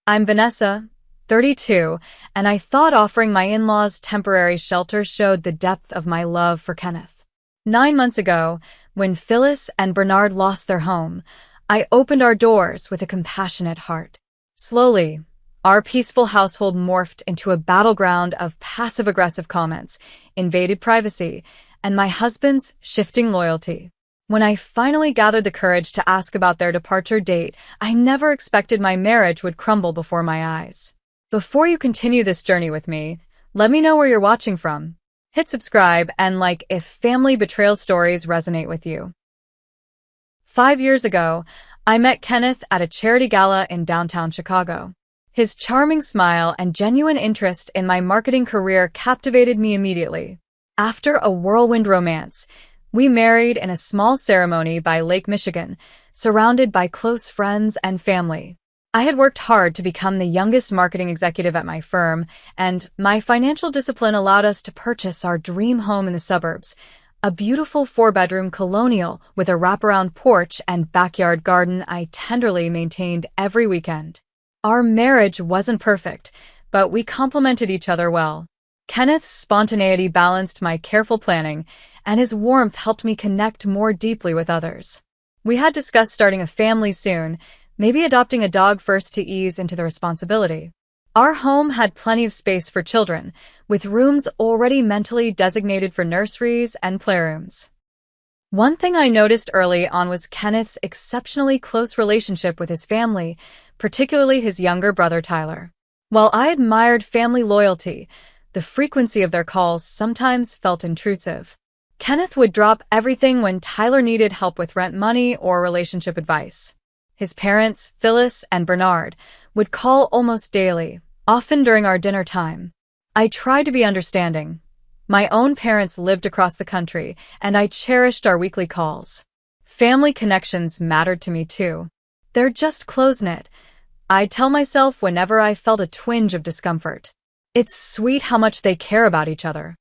I'm Vanessa, 32, and I thought offering my in-laws temporary shelter showed the depth of my love for Kenneth. 9 months ago, when Phyllis and Bernard lost their home, I opened our doors with a compassionate heart. Slowly, our peaceful household morphed into a battleground of passive-aggressive comments, invaded privacy, and my husband's shifting loyalty. When I finally gathered the courage to ask about their departure date, I never expected my marriage would crumble before my eyes. Before you continue this journey with me, let me know where you're watching from. Hit subscribe and like if family betrayal stories resonate with you. 5 years ago, I met Kenneth at a charity gala in downtown Chicago. His charming smile and genuine interest in my marketing career captivated me immediately. After a whirlwind romance, we married in a small ceremony by Lake Michigan, surrounded by close friends and family. I had worked hard to become the youngest marketing executive at my firm, and my financial discipline allowed us to purchase our dream home in the suburbs, a beautiful 4-bedroom colonial with a wraparound porch and backyard garden I tenderly maintained every weekend. Our marriage wasn't perfect, but we complemented each other well. Kenneth's spontaneity balanced my careful planning, and his warmth helped me connect more deeply with others. We had discussed starting a family soon, maybe adopting a dog first to ease into the responsibility. Our home had plenty of space for children, with rooms already mentally designated for nurseries and playrooms. One thing I noticed early on was Kenneth's exceptionally close relationship with his family, particularly his younger brother Tyler. While I admired family loyalty, the frequency of their calls sometimes felt intrusive. Kenneth would drop everything when Tyler needed help with rent money or relationship advice. His parents, Phyllis and Bernard, would call almost daily, often during our dinner time. I tried to be understanding. My own parents lived across the country, and I cherished our weekly calls. Family connections mattered to me too. They're just close-knit, I'd tell myself whenever I felt a twinge of discomfort. It's sweet how much they care about each other.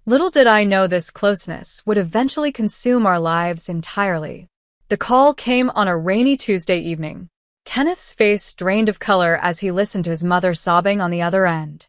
Little did I know this closeness would eventually consume our lives entirely. The call came on a rainy Tuesday evening. Kenneth's face drained of color as he listened to his mother sobbing on the other end.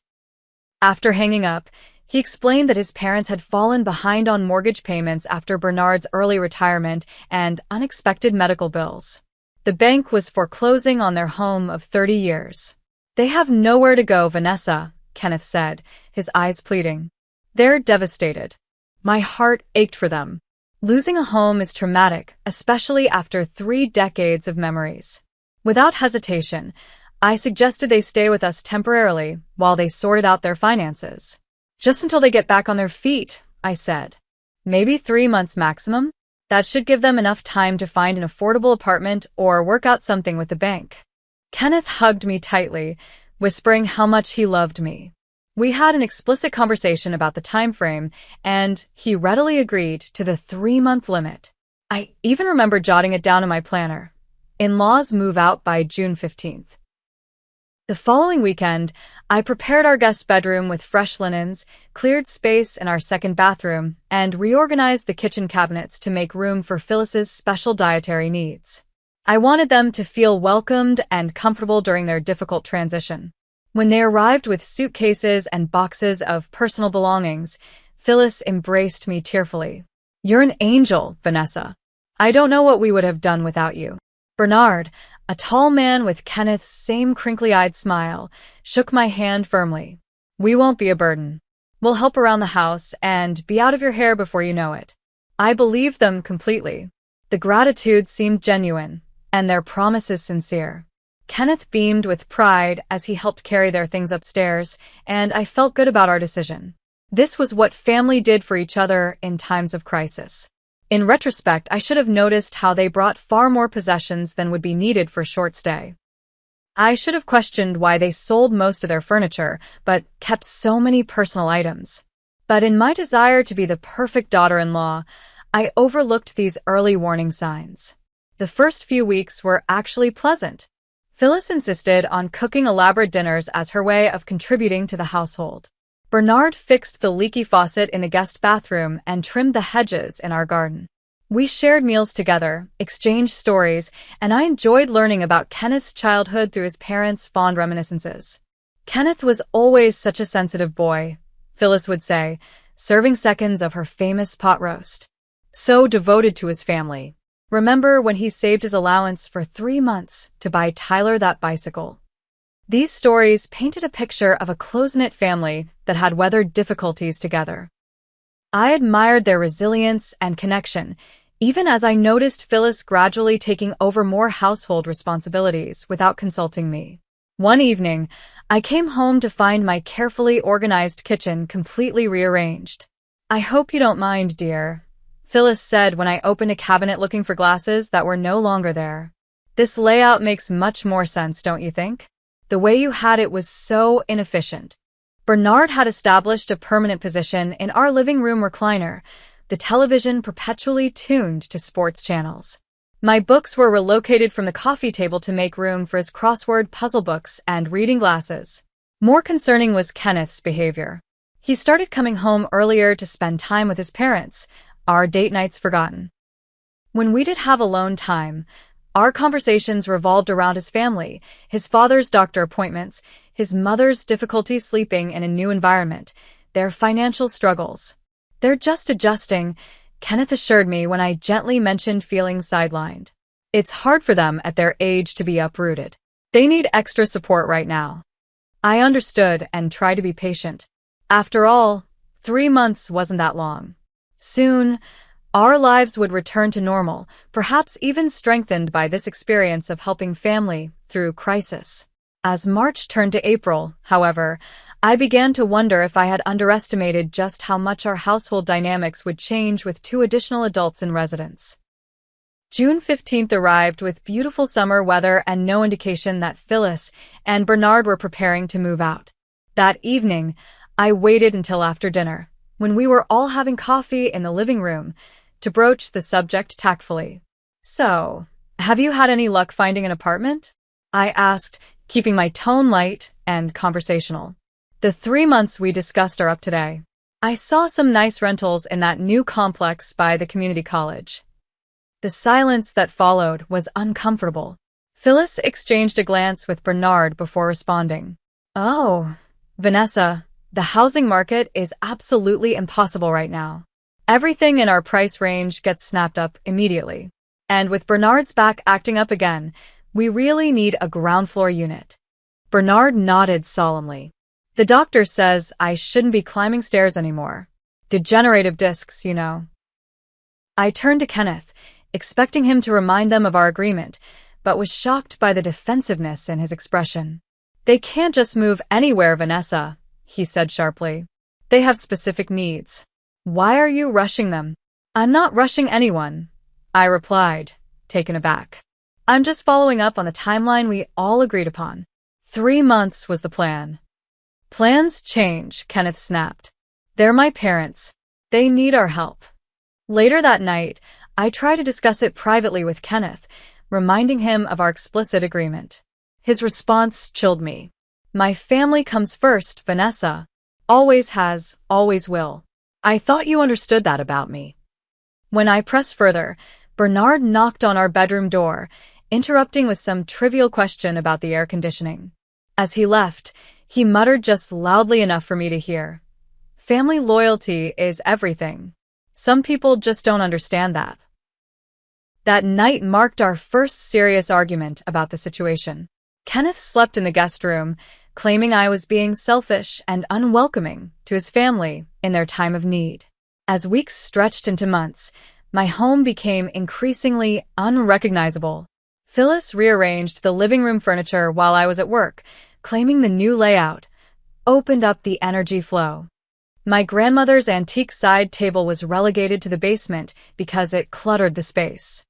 After hanging up, he explained that his parents had fallen behind on mortgage payments after Bernard's early retirement and unexpected medical bills. The bank was foreclosing on their home of 30 years. "They have nowhere to go, Vanessa," Kenneth said, his eyes pleading. "They're devastated." My heart ached for them. Losing a home is traumatic, especially after 3 decades of memories. Without hesitation, I suggested they stay with us temporarily while they sorted out their finances. "Just until they get back on their feet," I said. "Maybe 3 months maximum? That should give them enough time to find an affordable apartment or work out something with the bank." Kenneth hugged me tightly, whispering how much he loved me. We had an explicit conversation about the time frame, and he readily agreed to the 3-month limit. I even remember jotting it down in my planner. In-laws move out by June 15th. The following weekend, I prepared our guest bedroom with fresh linens, cleared space in our second bathroom, and reorganized the kitchen cabinets to make room for Phyllis's special dietary needs. I wanted them to feel welcomed and comfortable during their difficult transition. When they arrived with suitcases and boxes of personal belongings, Phyllis embraced me tearfully. "You're an angel, Vanessa. I don't know what we would have done without you." Bernard, a tall man with Kenneth's same crinkly-eyed smile, shook my hand firmly. "We won't be a burden. We'll help around the house and be out of your hair before you know it." I believed them completely. The gratitude seemed genuine, and their promises sincere. Kenneth beamed with pride as he helped carry their things upstairs, and I felt good about our decision. This was what family did for each other in times of crisis. In retrospect, I should have noticed how they brought far more possessions than would be needed for a short stay. I should have questioned why they sold most of their furniture, but kept so many personal items. But in my desire to be the perfect daughter-in-law, I overlooked these early warning signs. The first few weeks were actually pleasant. Phyllis insisted on cooking elaborate dinners as her way of contributing to the household. Bernard fixed the leaky faucet in the guest bathroom and trimmed the hedges in our garden. We shared meals together, exchanged stories, and I enjoyed learning about Kenneth's childhood through his parents' fond reminiscences. Kenneth was always such a sensitive boy, Phyllis would say, serving seconds of her famous pot roast. So devoted to his family. Remember when he saved his allowance for 3 months to buy Tyler that bicycle? These stories painted a picture of a close-knit family that had weathered difficulties together. I admired their resilience and connection, even as I noticed Phyllis gradually taking over more household responsibilities without consulting me. One evening, I came home to find my carefully organized kitchen completely rearranged. "I hope you don't mind, dear," Phyllis said when I opened a cabinet looking for glasses that were no longer there. "This layout makes much more sense, don't you think? The way you had it was so inefficient." Bernard had established a permanent position in our living room recliner, the television perpetually tuned to sports channels. My books were relocated from the coffee table to make room for his crossword puzzle books and reading glasses. More concerning was Kenneth's behavior. He started coming home earlier to spend time with his parents, our date nights forgotten. When we did have alone time, our conversations revolved around his family, his father's doctor appointments, his mother's difficulty sleeping in a new environment, their financial struggles. "They're just adjusting," Kenneth assured me when I gently mentioned feeling sidelined. "It's hard for them at their age to be uprooted. They need extra support right now." I understood and tried to be patient. After all, 3 months wasn't that long. Soon, our lives would return to normal, perhaps even strengthened by this experience of helping family through crisis. As March turned to April, however, I began to wonder if I had underestimated just how much our household dynamics would change with 2 additional adults in residence. June 15th arrived with beautiful summer weather and no indication that Phyllis and Bernard were preparing to move out. That evening, I waited until after dinner, when we were all having coffee in the living room, to broach the subject tactfully. "So, have you had any luck finding an apartment?" I asked, keeping my tone light and conversational. "The 3 months we discussed are up today. I saw some nice rentals in that new complex by the community college." The silence that followed was uncomfortable. Phyllis exchanged a glance with Bernard before responding. "Oh, Vanessa, the housing market is absolutely impossible right now. Everything in our price range gets snapped up immediately. And with Bernard's back acting up again, we really need a ground floor unit." Bernard nodded solemnly. "The doctor says I shouldn't be climbing stairs anymore. Degenerative discs, you know." I turned to Kenneth, expecting him to remind them of our agreement, but was shocked by the defensiveness in his expression. "They can't just move anywhere, Vanessa," he said sharply. "They have specific needs. Why are you rushing them?" "I'm not rushing anyone," I replied, taken aback. "I'm just following up on the timeline we all agreed upon. 3 months was the plan." "Plans change," Kenneth snapped. "They're my parents. They need our help." Later that night, I tried to discuss it privately with Kenneth, reminding him of our explicit agreement. His response chilled me. "My family comes first, Vanessa. Always has, always will. I thought you understood that about me." When I pressed further, Bernard knocked on our bedroom door, interrupting with some trivial question about the air conditioning. As he left, he muttered just loudly enough for me to hear. "Family loyalty is everything. Some people just don't understand that." That night marked our first serious argument about the situation. Kenneth slept in the guest room, claiming I was being selfish and unwelcoming to his family in their time of need. As weeks stretched into months, my home became increasingly unrecognizable. Phyllis rearranged the living room furniture while I was at work, claiming the new layout opened up the energy flow. My grandmother's antique side table was relegated to the basement because it cluttered the space.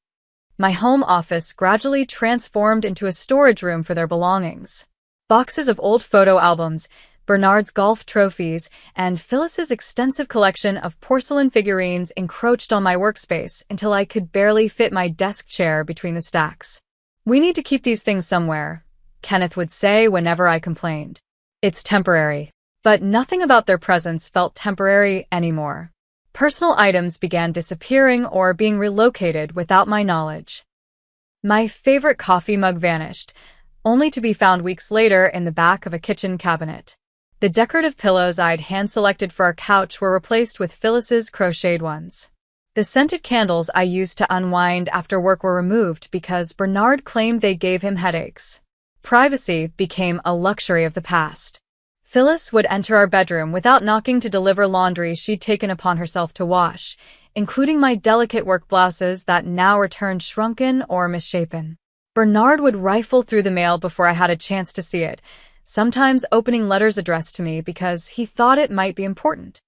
My home office gradually transformed into a storage room for their belongings. Boxes of old photo albums, Bernard's golf trophies, and Phyllis's extensive collection of porcelain figurines encroached on my workspace until I could barely fit my desk chair between the stacks. "We need to keep these things somewhere," Kenneth would say whenever I complained. "It's temporary." But nothing about their presence felt temporary anymore. Personal items began disappearing or being relocated without my knowledge. My favorite coffee mug vanished, only to be found weeks later in the back of a kitchen cabinet. The decorative pillows I'd hand-selected for our couch were replaced with Phyllis's crocheted ones. The scented candles I used to unwind after work were removed because Bernard claimed they gave him headaches. Privacy became a luxury of the past. Phyllis would enter our bedroom without knocking to deliver laundry she'd taken upon herself to wash, including my delicate work blouses that now returned shrunken or misshapen. Bernard would rifle through the mail before I had a chance to see it, sometimes opening letters addressed to me because he thought it might be important.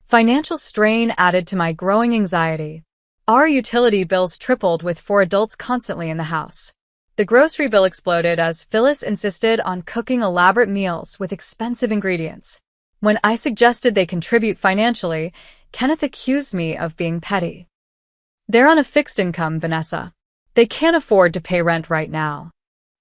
Financial strain added to my growing anxiety. Our utility bills tripled with 4 adults constantly in the house. The grocery bill exploded as Phyllis insisted on cooking elaborate meals with expensive ingredients. When I suggested they contribute financially, Kenneth accused me of being petty. They're on a fixed income, Vanessa. They can't afford to pay rent right now.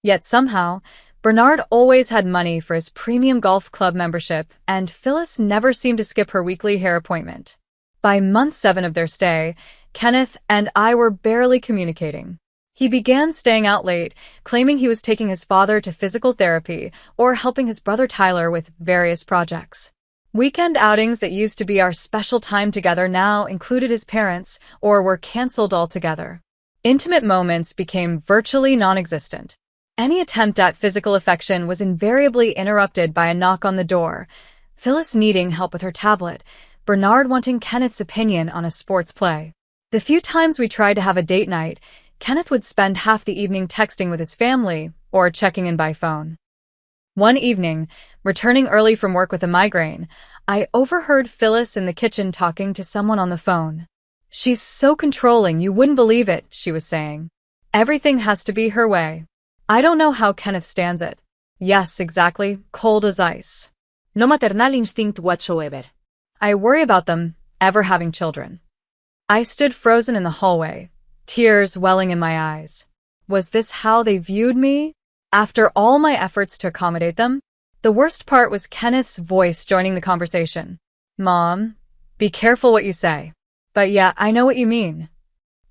Yet somehow, Bernard always had money for his premium golf club membership, and Phyllis never seemed to skip her weekly hair appointment. By month 7 of their stay, Kenneth and I were barely communicating. He began staying out late, claiming he was taking his father to physical therapy or helping his brother Tyler with various projects. Weekend outings that used to be our special time together now included his parents or were canceled altogether. Intimate moments became virtually non-existent. Any attempt at physical affection was invariably interrupted by a knock on the door, Phyllis needing help with her tablet, Bernard wanting Kenneth's opinion on a sports play. The few times we tried to have a date night, Kenneth would spend half the evening texting with his family or checking in by phone. One evening, returning early from work with a migraine, I overheard Phyllis in the kitchen talking to someone on the phone. "She's so controlling, you wouldn't believe it," she was saying. "Everything has to be her way. I don't know how Kenneth stands it." Yes, exactly, cold as ice. No maternal instinct whatsoever. I worry about them ever having children. I stood frozen in the hallway, tears welling in my eyes. Was this how they viewed me? After all my efforts to accommodate them? The worst part was Kenneth's voice joining the conversation. "Mom, be careful what you say." "But yeah, I know what you mean."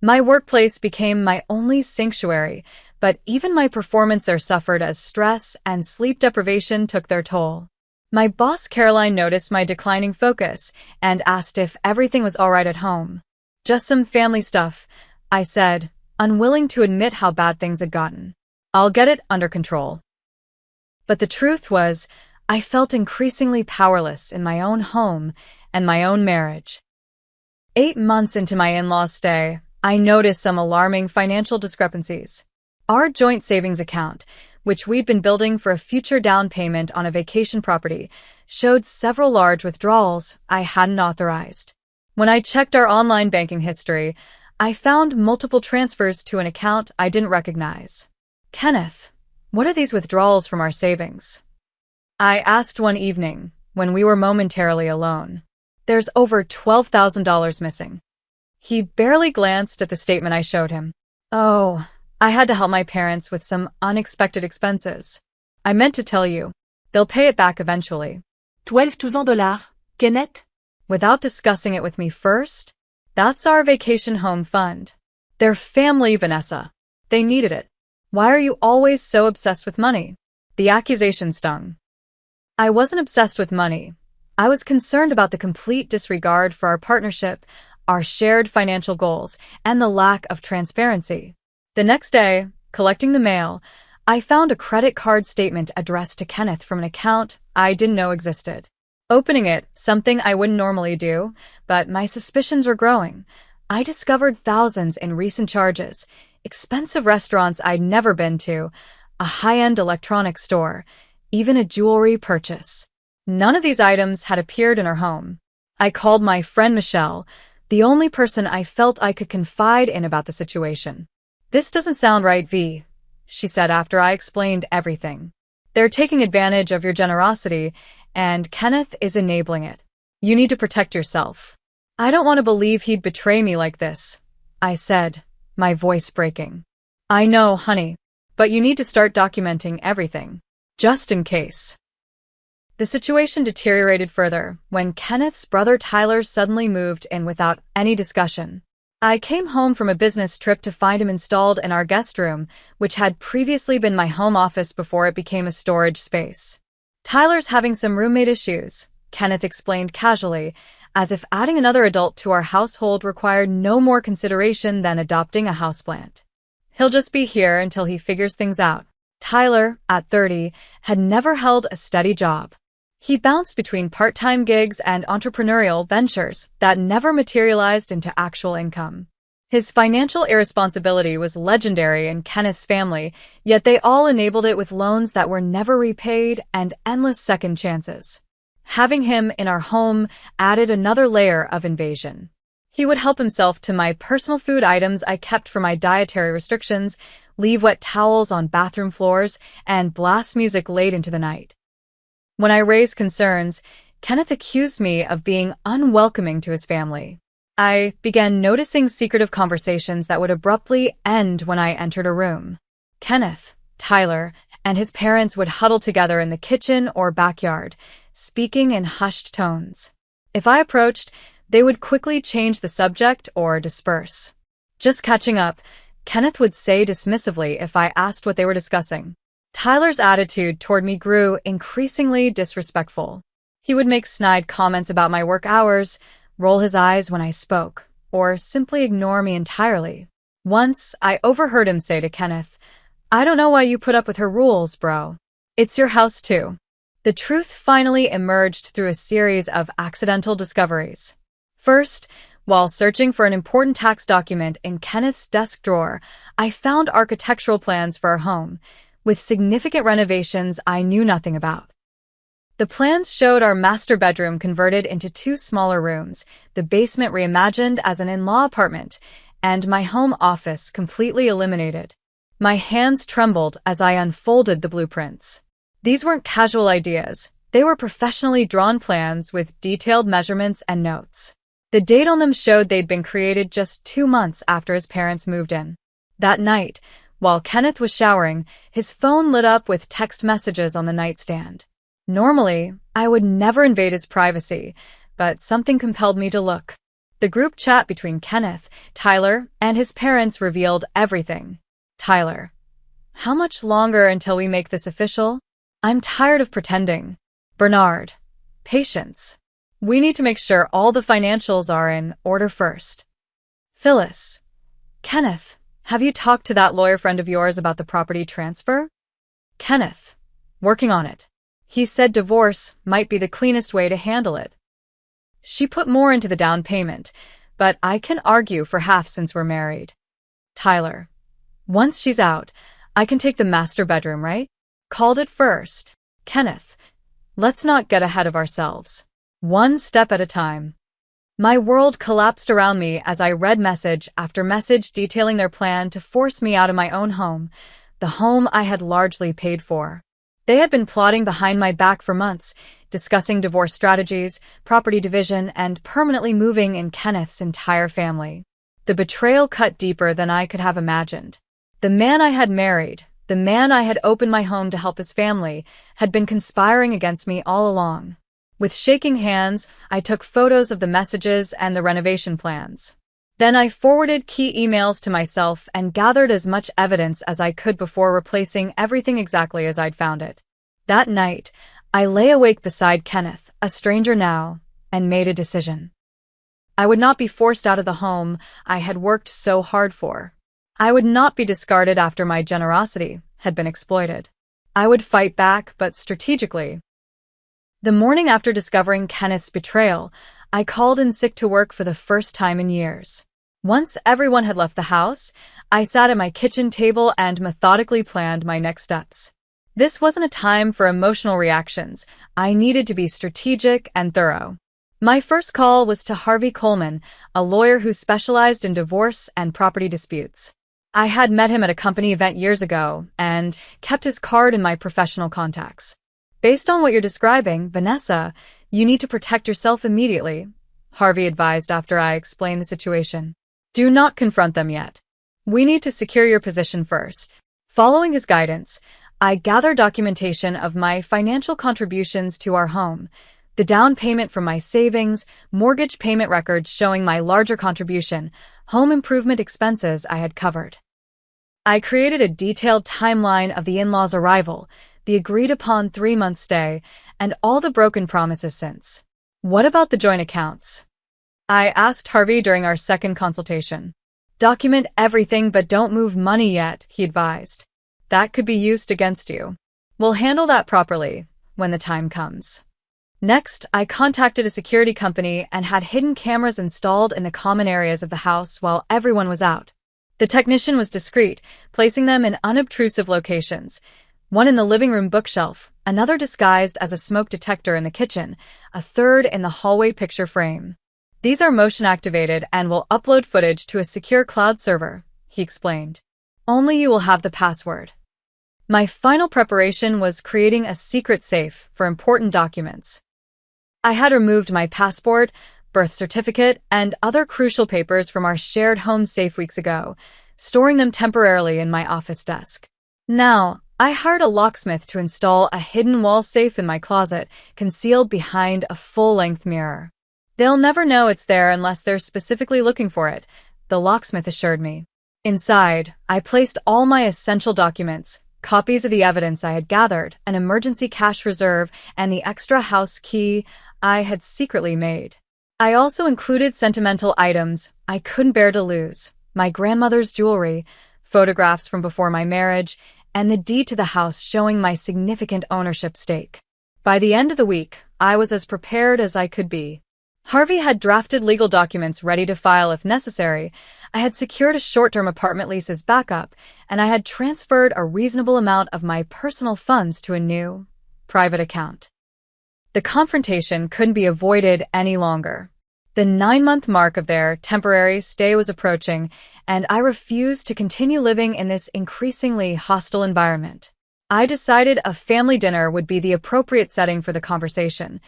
My workplace became my only sanctuary, but even my performance there suffered as stress and sleep deprivation took their toll. My boss Caroline noticed my declining focus and asked if everything was all right at home. "Just some family stuff," I said, unwilling to admit how bad things had gotten. "I'll get it under control." But the truth was, I felt increasingly powerless in my own home and my own marriage. 8 months into my in-laws' stay, I noticed some alarming financial discrepancies. Our joint savings account, which we'd been building for a future down payment on a vacation property, showed several large withdrawals I hadn't authorized. When I checked our online banking history, I found multiple transfers to an account I didn't recognize. "Kenneth, what are these withdrawals from our savings?" I asked one evening, when we were momentarily alone. "There's over $12,000 missing." He barely glanced at the statement I showed him. "Oh, I had to help my parents with some unexpected expenses. I meant to tell you. They'll pay it back eventually." $12,000, Kenneth? Without discussing it with me first? That's our vacation home fund. They're family, Vanessa. They needed it. Why are you always so obsessed with money? The accusation stung. I wasn't obsessed with money. I was concerned about the complete disregard for our partnership, our shared financial goals, and the lack of transparency. The next day, collecting the mail, I found a credit card statement addressed to Kenneth from an account I didn't know existed. Opening it, something I wouldn't normally do, but my suspicions were growing. I discovered thousands in recent charges, expensive restaurants I'd never been to, a high-end electronics store, even a jewelry purchase. None of these items had appeared in her home. I called my friend Michelle, the only person I felt I could confide in about the situation. "This doesn't sound right, V," she said after I explained everything. "They're taking advantage of your generosity, and Kenneth is enabling it. You need to protect yourself." "I don't want to believe he'd betray me like this," I said, my voice breaking. "I know, honey, but you need to start documenting everything, just in case." The situation deteriorated further when Kenneth's brother Tyler suddenly moved in without any discussion. I came home from a business trip to find him installed in our guest room, which had previously been my home office before it became a storage space. "Tyler's having some roommate issues," Kenneth explained casually, as if adding another adult to our household required no more consideration than adopting a houseplant. "He'll just be here until he figures things out." Tyler, at 30, had never held a steady job. He bounced between part-time gigs and entrepreneurial ventures that never materialized into actual income. His financial irresponsibility was legendary in Kenneth's family, yet they all enabled it with loans that were never repaid and endless second chances. Having him in our home added another layer of invasion. He would help himself to my personal food items I kept for my dietary restrictions, leave wet towels on bathroom floors, and blast music late into the night. When I raised concerns, Kenneth accused me of being unwelcoming to his family. I began noticing secretive conversations that would abruptly end when I entered a room. Kenneth, Tyler, and his parents would huddle together in the kitchen or backyard, speaking in hushed tones. If I approached, they would quickly change the subject or disperse. "Just catching up," Kenneth would say dismissively if I asked what they were discussing. Tyler's attitude toward me grew increasingly disrespectful. He would make snide comments about my work hours, roll his eyes when I spoke, or simply ignore me entirely. Once, I overheard him say to Kenneth, "I don't know why you put up with her rules, bro. It's your house too." The truth finally emerged through a series of accidental discoveries. First, while searching for an important tax document in Kenneth's desk drawer, I found architectural plans for our home, with significant renovations I knew nothing about. The plans showed our master bedroom converted into 2 smaller rooms, the basement reimagined as an in-law apartment, and my home office completely eliminated. My hands trembled as I unfolded the blueprints. These weren't casual ideas. They were professionally drawn plans with detailed measurements and notes. The date on them showed they'd been created just 2 months after his parents moved in. That night, while Kenneth was showering, his phone lit up with text messages on the nightstand. Normally, I would never invade his privacy, but something compelled me to look. The group chat between Kenneth, Tyler, and his parents revealed everything. Tyler: "How much longer until we make this official? I'm tired of pretending." Bernard: "Patience. We need to make sure all the financials are in order first." Phyllis: "Kenneth, have you talked to that lawyer friend of yours about the property transfer?" Kenneth: "Working on it. He said divorce might be the cleanest way to handle it. She put more into the down payment, but I can argue for half since we're married." Tyler: "Once she's out, I can take the master bedroom, right? Called it first." Kenneth: "Let's not get ahead of ourselves. One step at a time." My world collapsed around me as I read message after message detailing their plan to force me out of my own home, the home I had largely paid for. They had been plotting behind my back for months, discussing divorce strategies, property division, and permanently moving in Kenneth's entire family. The betrayal cut deeper than I could have imagined. The man I had married, the man I had opened my home to help his family, had been conspiring against me all along. With shaking hands, I took photos of the messages and the renovation plans. Then I forwarded key emails to myself and gathered as much evidence as I could before replacing everything exactly as I'd found it. That night, I lay awake beside Kenneth, a stranger now, and made a decision. I would not be forced out of the home I had worked so hard for. I would not be discarded after my generosity had been exploited. I would fight back, but strategically. The morning after discovering Kenneth's betrayal, I called in sick to work for the first time in years. Once everyone had left the house, I sat at my kitchen table and methodically planned my next steps. This wasn't a time for emotional reactions. I needed to be strategic and thorough. My first call was to Harvey Coleman, a lawyer who specialized in divorce and property disputes. I had met him at a company event years ago and kept his card in my professional contacts. "Based on what you're describing, Vanessa, you need to protect yourself immediately," Harvey advised after I explained the situation. "Do not confront them yet. We need to secure your position first." Following his guidance, I gathered documentation of my financial contributions to our home, the down payment from my savings, mortgage payment records showing my larger contribution, home improvement expenses I had covered. I created a detailed timeline of the in-laws' arrival, the agreed-upon 3-month stay, and all the broken promises since. What about the joint accounts? I asked Harvey during our second consultation. Document everything but don't move money yet, he advised. That could be used against you. We'll handle that properly when the time comes. Next, I contacted a security company and had hidden cameras installed in the common areas of the house while everyone was out. The technician was discreet, placing them in unobtrusive locations. One in the living room bookshelf, another disguised as a smoke detector in the kitchen, a third in the hallway picture frame. These are motion activated and will upload footage to a secure cloud server, he explained. Only you will have the password. My final preparation was creating a secret safe for important documents. I had removed my passport, birth certificate, and other crucial papers from our shared home safe weeks ago, storing them temporarily in my office desk. Now, I hired a locksmith to install a hidden wall safe in my closet, concealed behind a full-length mirror. They'll never know it's there unless they're specifically looking for it, the locksmith assured me. Inside, I placed all my essential documents, copies of the evidence I had gathered, an emergency cash reserve, and the extra house key I had secretly made. I also included sentimental items I couldn't bear to lose, my grandmother's jewelry, photographs from before my marriage, and the deed to the house showing my significant ownership stake. By the end of the week, I was as prepared as I could be. Harvey had drafted legal documents ready to file if necessary. I had secured a short-term apartment lease as backup, and I had transferred a reasonable amount of my personal funds to a new, private account. The confrontation couldn't be avoided any longer. The 9-month mark of their temporary stay was approaching, and I refused to continue living in this increasingly hostile environment. I decided a family dinner would be the appropriate setting for the conversation.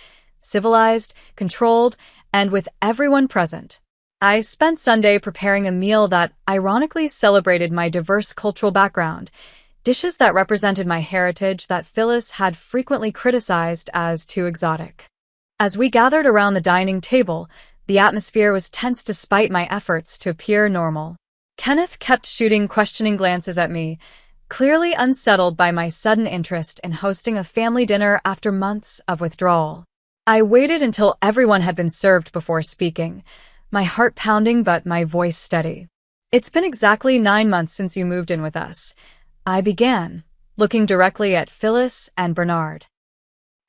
Civilized, controlled, and with everyone present. I spent Sunday preparing a meal that ironically celebrated my diverse cultural background, dishes that represented my heritage that Phyllis had frequently criticized as too exotic. As we gathered around the dining table, the atmosphere was tense despite my efforts to appear normal. Kenneth kept shooting questioning glances at me, clearly unsettled by my sudden interest in hosting a family dinner after months of withdrawal. I waited until everyone had been served before speaking, my heart pounding but my voice steady. It's been exactly 9 months since you moved in with us. I began, looking directly at Phyllis and Bernard.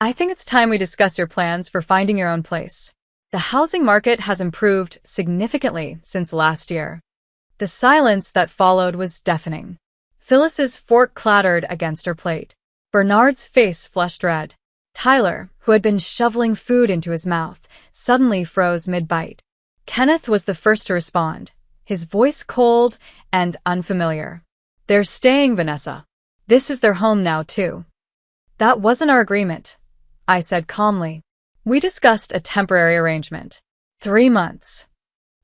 I think it's time we discuss your plans for finding your own place. The housing market has improved significantly since last year. The silence that followed was deafening. Phyllis's fork clattered against her plate. Bernard's face flushed red. Tyler, who had been shoveling food into his mouth, suddenly froze mid-bite. Kenneth was the first to respond, his voice cold and unfamiliar. They're staying, Vanessa. This is their home now, too. That wasn't our agreement, I said calmly. We discussed a temporary arrangement. 3 months.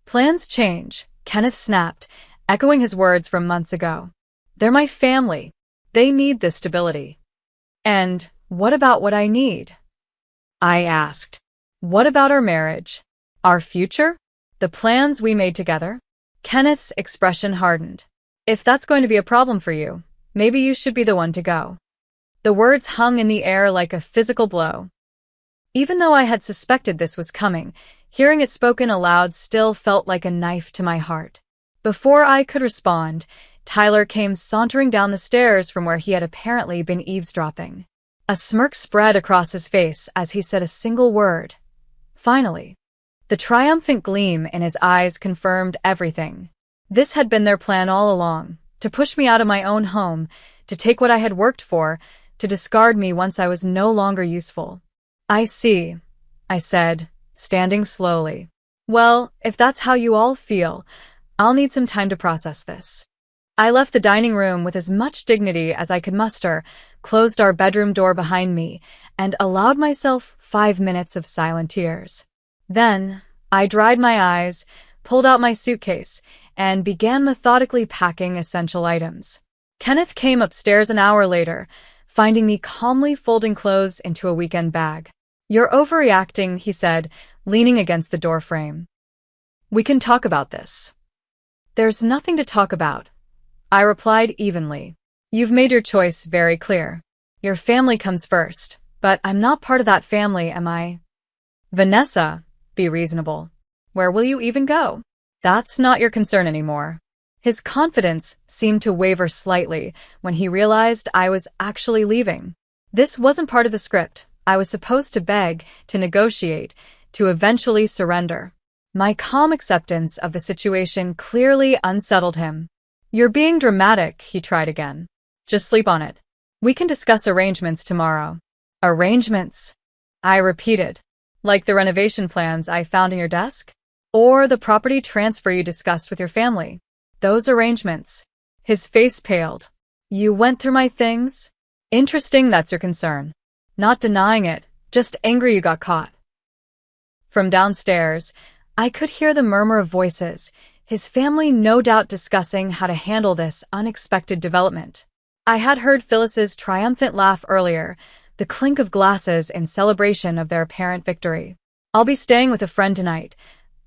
Plans change, Kenneth snapped, echoing his words from months ago. They're my family. They need this stability. And what about what I need? I asked. What about our marriage? Our future? The plans we made together? Kenneth's expression hardened. If that's going to be a problem for you, maybe you should be the one to go. The words hung in the air like a physical blow. Even though I had suspected this was coming, hearing it spoken aloud still felt like a knife to my heart. Before I could respond, Tyler came sauntering down the stairs from where he had apparently been eavesdropping. A smirk spread across his face as he said a single word. Finally. The triumphant gleam in his eyes confirmed everything. This had been their plan all along, to push me out of my own home, to take what I had worked for, to discard me once I was no longer useful. I see, I said, standing slowly. Well, if that's how you all feel, I'll need some time to process this. I left the dining room with as much dignity as I could muster, closed our bedroom door behind me, and allowed myself 5 minutes of silent tears. Then, I dried my eyes, pulled out my suitcase, and began methodically packing essential items. Kenneth came upstairs an hour later, finding me calmly folding clothes into a weekend bag. "You're overreacting," he said, leaning against the doorframe. "We can talk about this." "There's nothing to talk about," I replied evenly. "You've made your choice very clear. Your family comes first, but I'm not part of that family, am I?" "Vanessa, be reasonable. Where will you even go? That's not your concern anymore." His confidence seemed to waver slightly when he realized I was actually leaving. This wasn't part of the script. I was supposed to beg, to negotiate, to eventually surrender. My calm acceptance of the situation clearly unsettled him. "You're being dramatic," he tried again. "Just sleep on it. We can discuss arrangements tomorrow." "Arrangements?" I repeated. "Like the renovation plans I found in your desk? Or the property transfer you discussed with your family? Those arrangements." His face paled. "You went through my things? Interesting that's your concern. Not denying it, just angry you got caught." From downstairs, I could hear the murmur of voices, his family no doubt discussing how to handle this unexpected development. I had heard Phyllis's triumphant laugh earlier, the clink of glasses in celebration of their apparent victory. "I'll be staying with a friend tonight,"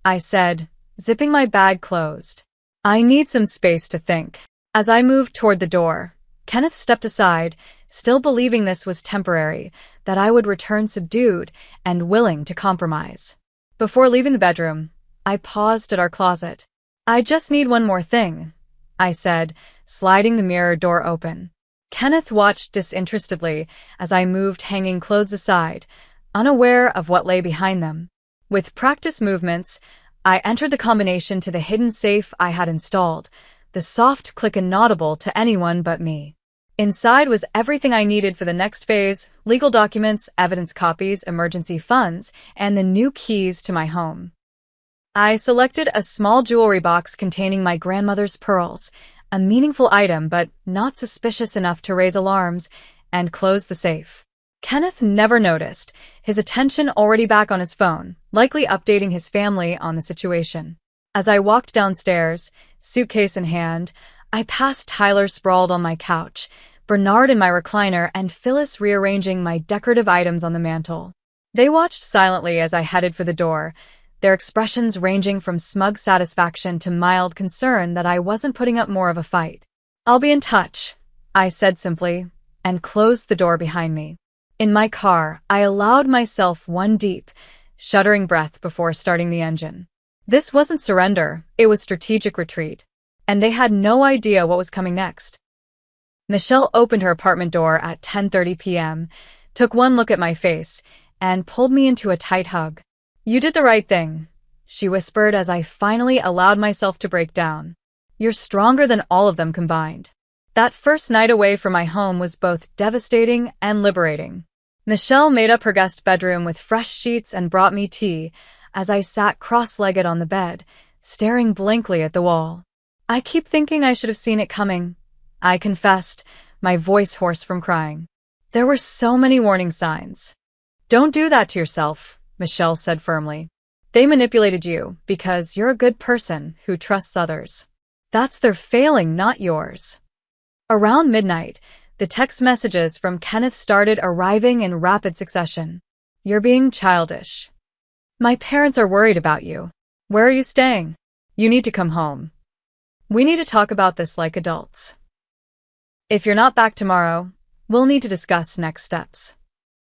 I said, zipping my bag closed. "I need some space to think." As I moved toward the door, Kenneth stepped aside, still believing this was temporary, that I would return subdued and willing to compromise. Before leaving the bedroom, I paused at our closet. "I just need one more thing," I said, sliding the mirror door open. Kenneth watched disinterestedly as I moved hanging clothes aside, unaware of what lay behind them. With practiced movements, I entered the combination to the hidden safe I had installed, the soft click inaudible to anyone but me. Inside was everything I needed for the next phase: legal documents, evidence copies, emergency funds, and the new keys to my home. I selected a small jewelry box containing my grandmother's pearls, a meaningful item but not suspicious enough to raise alarms, and closed the safe. Kenneth never noticed, his attention already back on his phone, likely updating his family on the situation. As I walked downstairs, suitcase in hand, I passed Tyler sprawled on my couch, Bernard in my recliner, and Phyllis rearranging my decorative items on the mantel. They watched silently as I headed for the door, their expressions ranging from smug satisfaction to mild concern that I wasn't putting up more of a fight. "I'll be in touch," I said simply, and closed the door behind me. In my car, I allowed myself one deep, shuddering breath before starting the engine. This wasn't surrender, it was strategic retreat, and they had no idea what was coming next. Michelle opened her apartment door at 10:30 p.m., took one look at my face, and pulled me into a tight hug. "You did the right thing," she whispered as I finally allowed myself to break down. "You're stronger than all of them combined." That first night away from my home was both devastating and liberating. Michelle made up her guest bedroom with fresh sheets and brought me tea as I sat cross-legged on the bed, staring blankly at the wall. "I keep thinking I should have seen it coming," I confessed, my voice hoarse from crying. "There were so many warning signs." "Don't do that to yourself," Michelle said firmly. "They manipulated you because you're a good person who trusts others. That's their failing, not yours." Around midnight, the text messages from Kenneth started arriving in rapid succession. "You're being childish. My parents are worried about you. Where are you staying? You need to come home. We need to talk about this like adults. If you're not back tomorrow, we'll need to discuss next steps."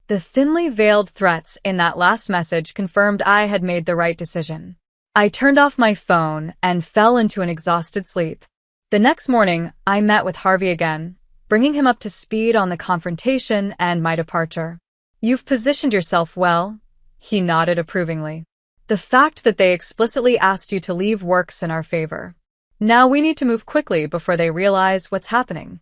The thinly veiled threats in that last message confirmed I had made the right decision. I turned off my phone and fell into an exhausted sleep. The next morning, I met with Harvey again, bringing him up to speed on the confrontation and my departure. "You've positioned yourself well," he nodded approvingly. "The fact that they explicitly asked you to leave works in our favor. Now we need to move quickly before they realize what's happening."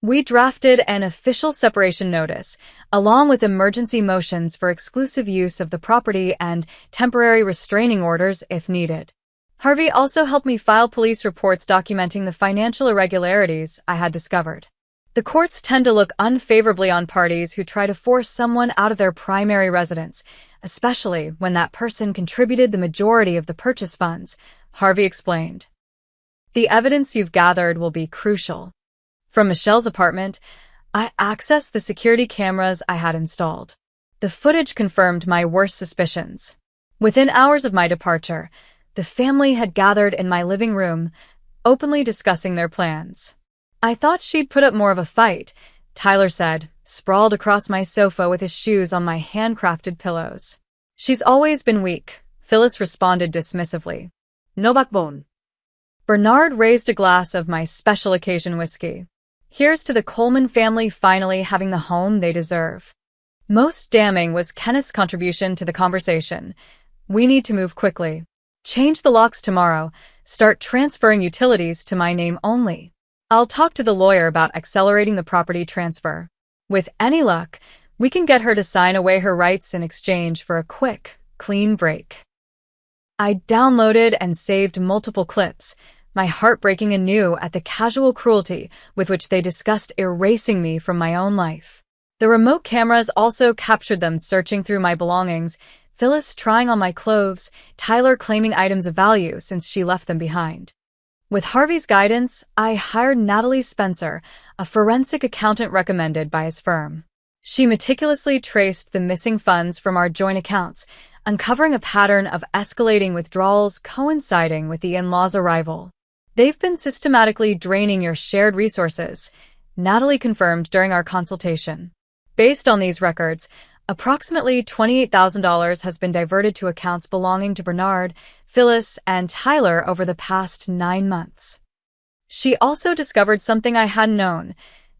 We drafted an official separation notice, along with emergency motions for exclusive use of the property and temporary restraining orders if needed. Harvey also helped me file police reports documenting the financial irregularities I had discovered. The courts tend to look unfavorably on parties who try to force someone out of their primary residence, especially when that person contributed the majority of the purchase funds, Harvey explained. "The evidence you've gathered will be crucial." From Michelle's apartment, I accessed the security cameras I had installed. The footage confirmed my worst suspicions. Within hours of my departure, the family had gathered in my living room, openly discussing their plans. I thought she'd put up more of a fight, Tyler said, sprawled across my sofa with his shoes on my handcrafted pillows. She's always been weak, Phyllis responded dismissively. No backbone. Bernard raised a glass of my special occasion whiskey. Here's to the Coleman family finally having the home they deserve. Most damning was Kenneth's contribution to the conversation. We need to move quickly. Change the locks tomorrow. Start transferring utilities to my name only. I'll talk to the lawyer about accelerating the property transfer. With any luck, we can get her to sign away her rights in exchange for a quick, clean break. I downloaded and saved multiple clips, my heart breaking anew at the casual cruelty with which they discussed erasing me from my own life. The remote cameras also captured them searching through my belongings, Phyllis trying on my clothes, Tyler claiming items of value since she left them behind. With Harvey's guidance, I hired Natalie Spencer, a forensic accountant recommended by his firm. She meticulously traced the missing funds from our joint accounts, uncovering a pattern of escalating withdrawals coinciding with the in-laws' arrival. They've been systematically draining your shared resources, Natalie confirmed during our consultation. Based on these records, approximately $28,000 has been diverted to accounts belonging to Bernard, Phyllis, and Tyler over the past 9 months. She also discovered something I hadn't known.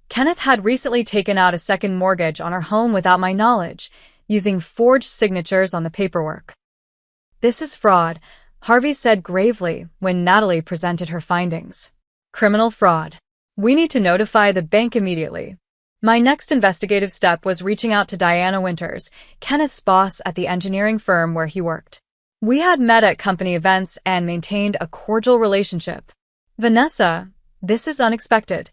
Kenneth had recently taken out a second mortgage on our home without my knowledge, using forged signatures on the paperwork. This is fraud, Harvey said gravely when Natalie presented her findings. Criminal fraud. We need to notify the bank immediately. My next investigative step was reaching out to Diana Winters, Kenneth's boss at the engineering firm where he worked. We had met at company events and maintained a cordial relationship. Vanessa, this is unexpected,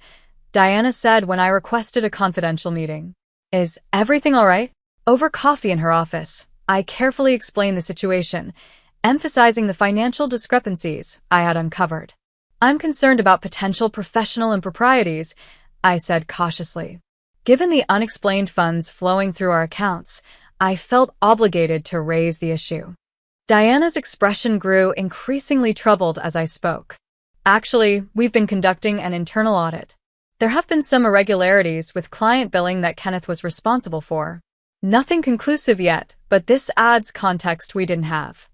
Diana said when I requested a confidential meeting. Is everything all right? Over coffee in her office, I carefully explained the situation, emphasizing the financial discrepancies I had uncovered. I'm concerned about potential professional improprieties, I said cautiously. Given the unexplained funds flowing through our accounts, I felt obligated to raise the issue. Diana's expression grew increasingly troubled as I spoke. Actually, we've been conducting an internal audit. There have been some irregularities with client billing that Kenneth was responsible for. Nothing conclusive yet, but this adds context we didn't have.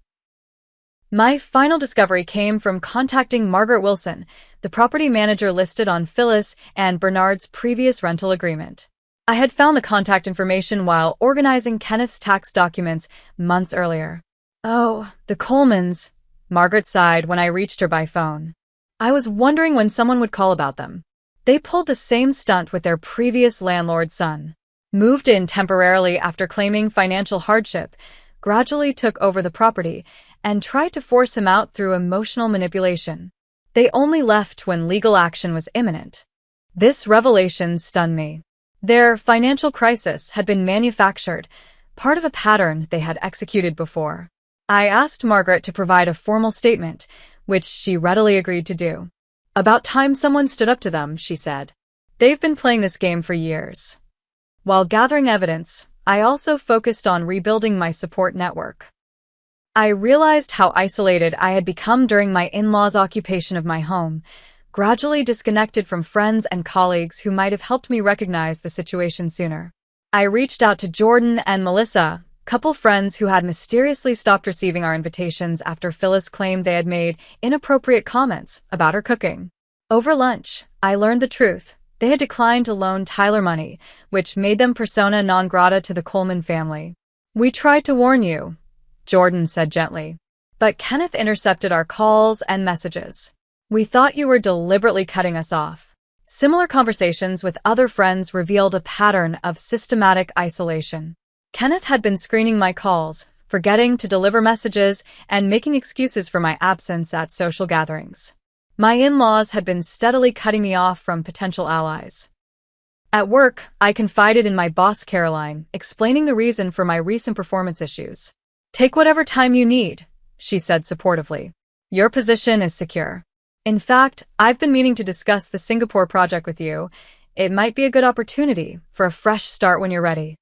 My final discovery came from contacting Margaret Wilson, the property manager listed on Phyllis and Bernard's previous rental agreement. I had found the contact information while organizing Kenneth's tax documents months earlier. Oh, the Colemans, Margaret sighed when I reached her by phone. I was wondering when someone would call about them. They pulled the same stunt with their previous landlord's son. Moved in temporarily after claiming financial hardship, gradually took over the property, and tried to force him out through emotional manipulation. They only left when legal action was imminent. This revelation stunned me. Their financial crisis had been manufactured, part of a pattern they had executed before. I asked Margaret to provide a formal statement, which she readily agreed to do. About time someone stood up to them, she said. They've been playing this game for years. While gathering evidence, I also focused on rebuilding my support network. I realized how isolated I had become during my in-laws' occupation of my home, gradually disconnected from friends and colleagues who might have helped me recognize the situation sooner. I reached out to Jordan and Melissa, couple friends who had mysteriously stopped receiving our invitations after Phyllis claimed they had made inappropriate comments about her cooking. Over lunch, I learned the truth. They had declined to loan Tyler money, which made them persona non grata to the Coleman family. We tried to warn you, Jordan said gently. But Kenneth intercepted our calls and messages. We thought you were deliberately cutting us off. Similar conversations with other friends revealed a pattern of systematic isolation. Kenneth had been screening my calls, forgetting to deliver messages, and making excuses for my absence at social gatherings. My in-laws had been steadily cutting me off from potential allies. At work, I confided in my boss Caroline, explaining the reason for my recent performance issues. Take whatever time you need, she said supportively. Your position is secure. In fact, I've been meaning to discuss the Singapore project with you. it might be a good opportunity for a fresh start when you're ready.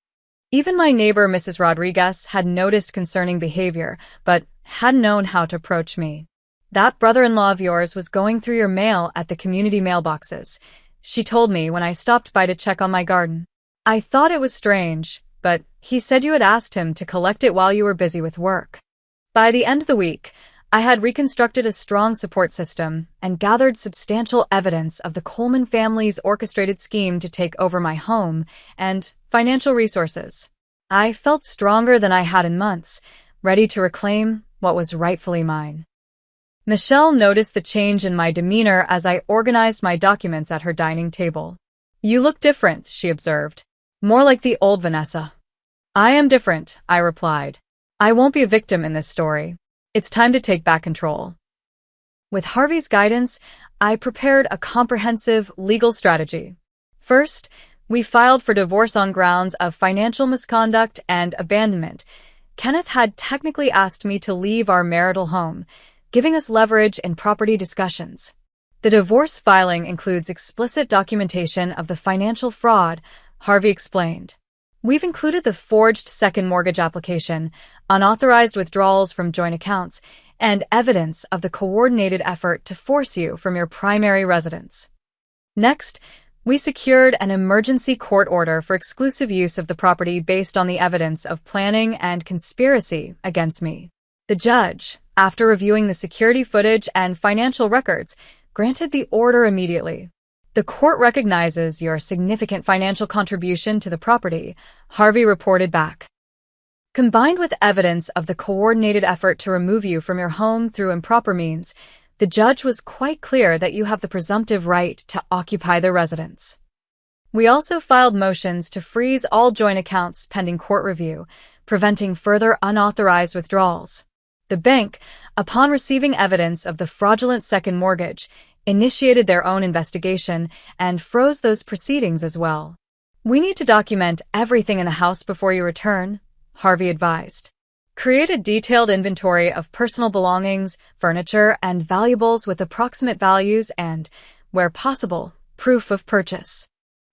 Even my neighbor, Mrs. Rodriguez, had noticed concerning behavior, but hadn't known how to approach me. That brother-in-law of yours was going through your mail at the community mailboxes, she told me when I stopped by to check on my garden. I thought it was strange, but he said you had asked him to collect it while you were busy with work. By the end of the week, I had reconstructed a strong support system and gathered substantial evidence of the Coleman family's orchestrated scheme to take over my home and financial resources. I felt stronger than I had in months, ready to reclaim what was rightfully mine. Michelle noticed the change in my demeanor as I organized my documents at her dining table. You look different, she observed. More like the old Vanessa. I am different, I replied. I won't be a victim in this story. It's time to take back control. With Harvey's guidance, I prepared a comprehensive legal strategy. First, we filed for divorce on grounds of financial misconduct and abandonment. Kenneth had technically asked me to leave our marital home, giving us leverage in property discussions. The divorce filing includes explicit documentation of the financial fraud, Harvey explained. We've included the forged second mortgage application, unauthorized withdrawals from joint accounts, and evidence of the coordinated effort to force you from your primary residence. Next, we secured an emergency court order for exclusive use of the property based on the evidence of planning and conspiracy against me. The judge, after reviewing the security footage and financial records, granted the order immediately. The court recognizes your significant financial contribution to the property, Harvey reported back. Combined with evidence of the coordinated effort to remove you from your home through improper means, the judge was quite clear that you have the presumptive right to occupy the residence. We also filed motions to freeze all joint accounts pending court review, preventing further unauthorized withdrawals. The bank, upon receiving evidence of the fraudulent second mortgage, initiated their own investigation and froze those proceedings as well. We need to document everything in the house before you return, Harvey advised. Create a detailed inventory of personal belongings, furniture, and valuables with approximate values and, where possible, proof of purchase.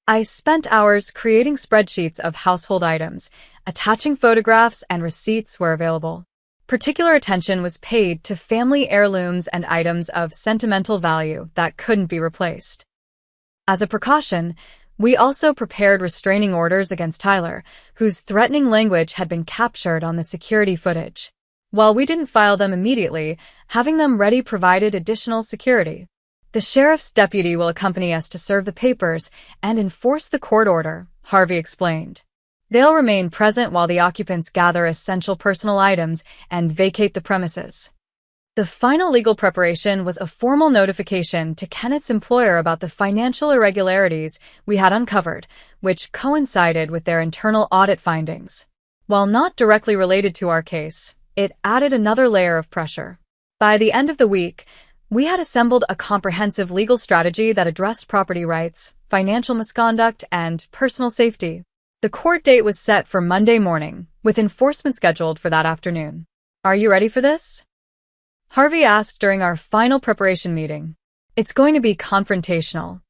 I spent hours creating spreadsheets of household items, attaching photographs and receipts where available. Particular attention was paid to family heirlooms and items of sentimental value that couldn't be replaced. As a precaution, we also prepared restraining orders against Tyler, whose threatening language had been captured on the security footage. While we didn't file them immediately, having them ready provided additional security. The sheriff's deputy will accompany us to serve the papers and enforce the court order, Harvey explained. They'll remain present while the occupants gather essential personal items and vacate the premises. The final legal preparation was a formal notification to Kenneth's employer about the financial irregularities we had uncovered, which coincided with their internal audit findings. While not directly related to our case, it added another layer of pressure. By the end of the week, we had assembled a comprehensive legal strategy that addressed property rights, financial misconduct, and personal safety. The court date was set for Monday morning, with enforcement scheduled for that afternoon. Are you ready for this? Harvey asked during our final preparation meeting. It's going to be confrontational.